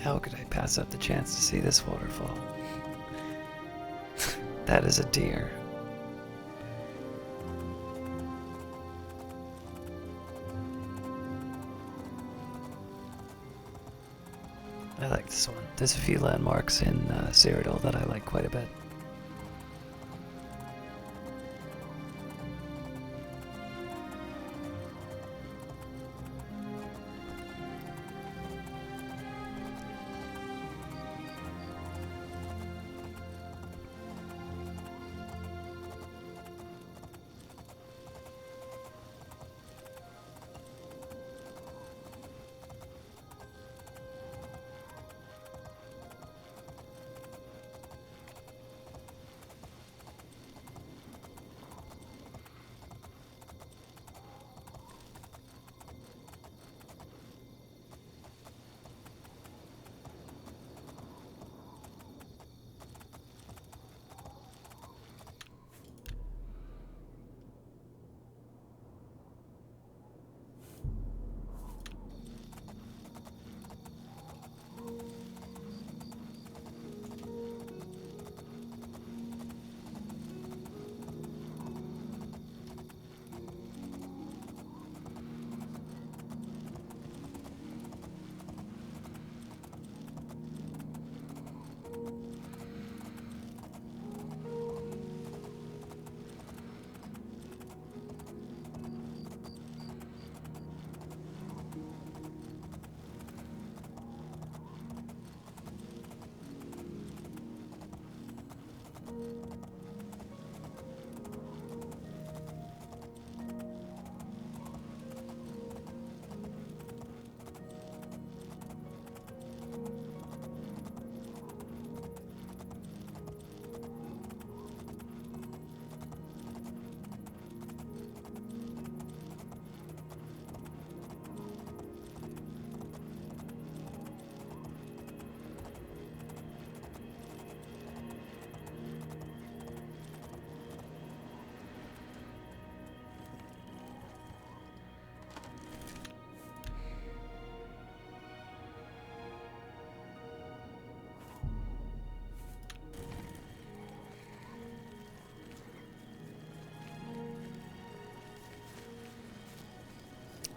How could I pass up the chance to see this waterfall? That is a deer. I like this one. There's a few landmarks in Cyrodiil that I like quite a bit.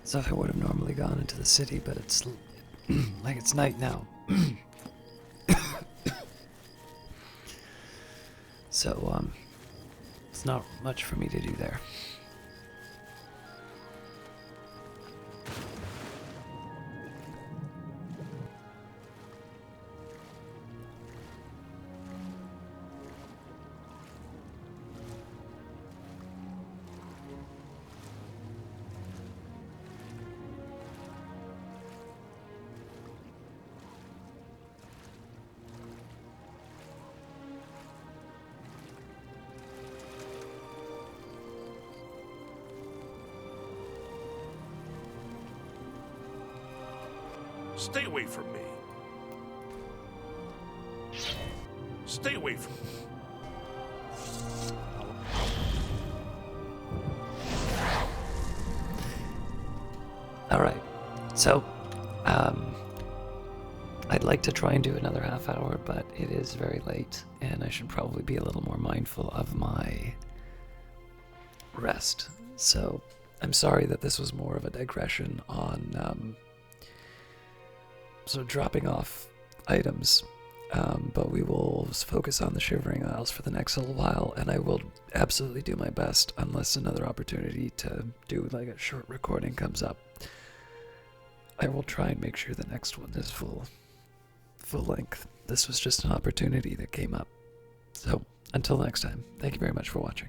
So I would have normally gone into the city, but it's like it's night now. So, it's not much for me to do there. Stay away from me. Stay away from me. Alright, so, I'd like to try and do another half hour, but it is very late, and I should probably be a little more mindful of my rest. So I'm sorry that this was more of a digression on so dropping off items, but we will focus on the Shivering Isles for the next little while, and I will absolutely do my best unless another opportunity to do like a short recording comes up. I will try and make sure the next one is full length. This was just an opportunity that came up. So until next time, thank you very much for watching.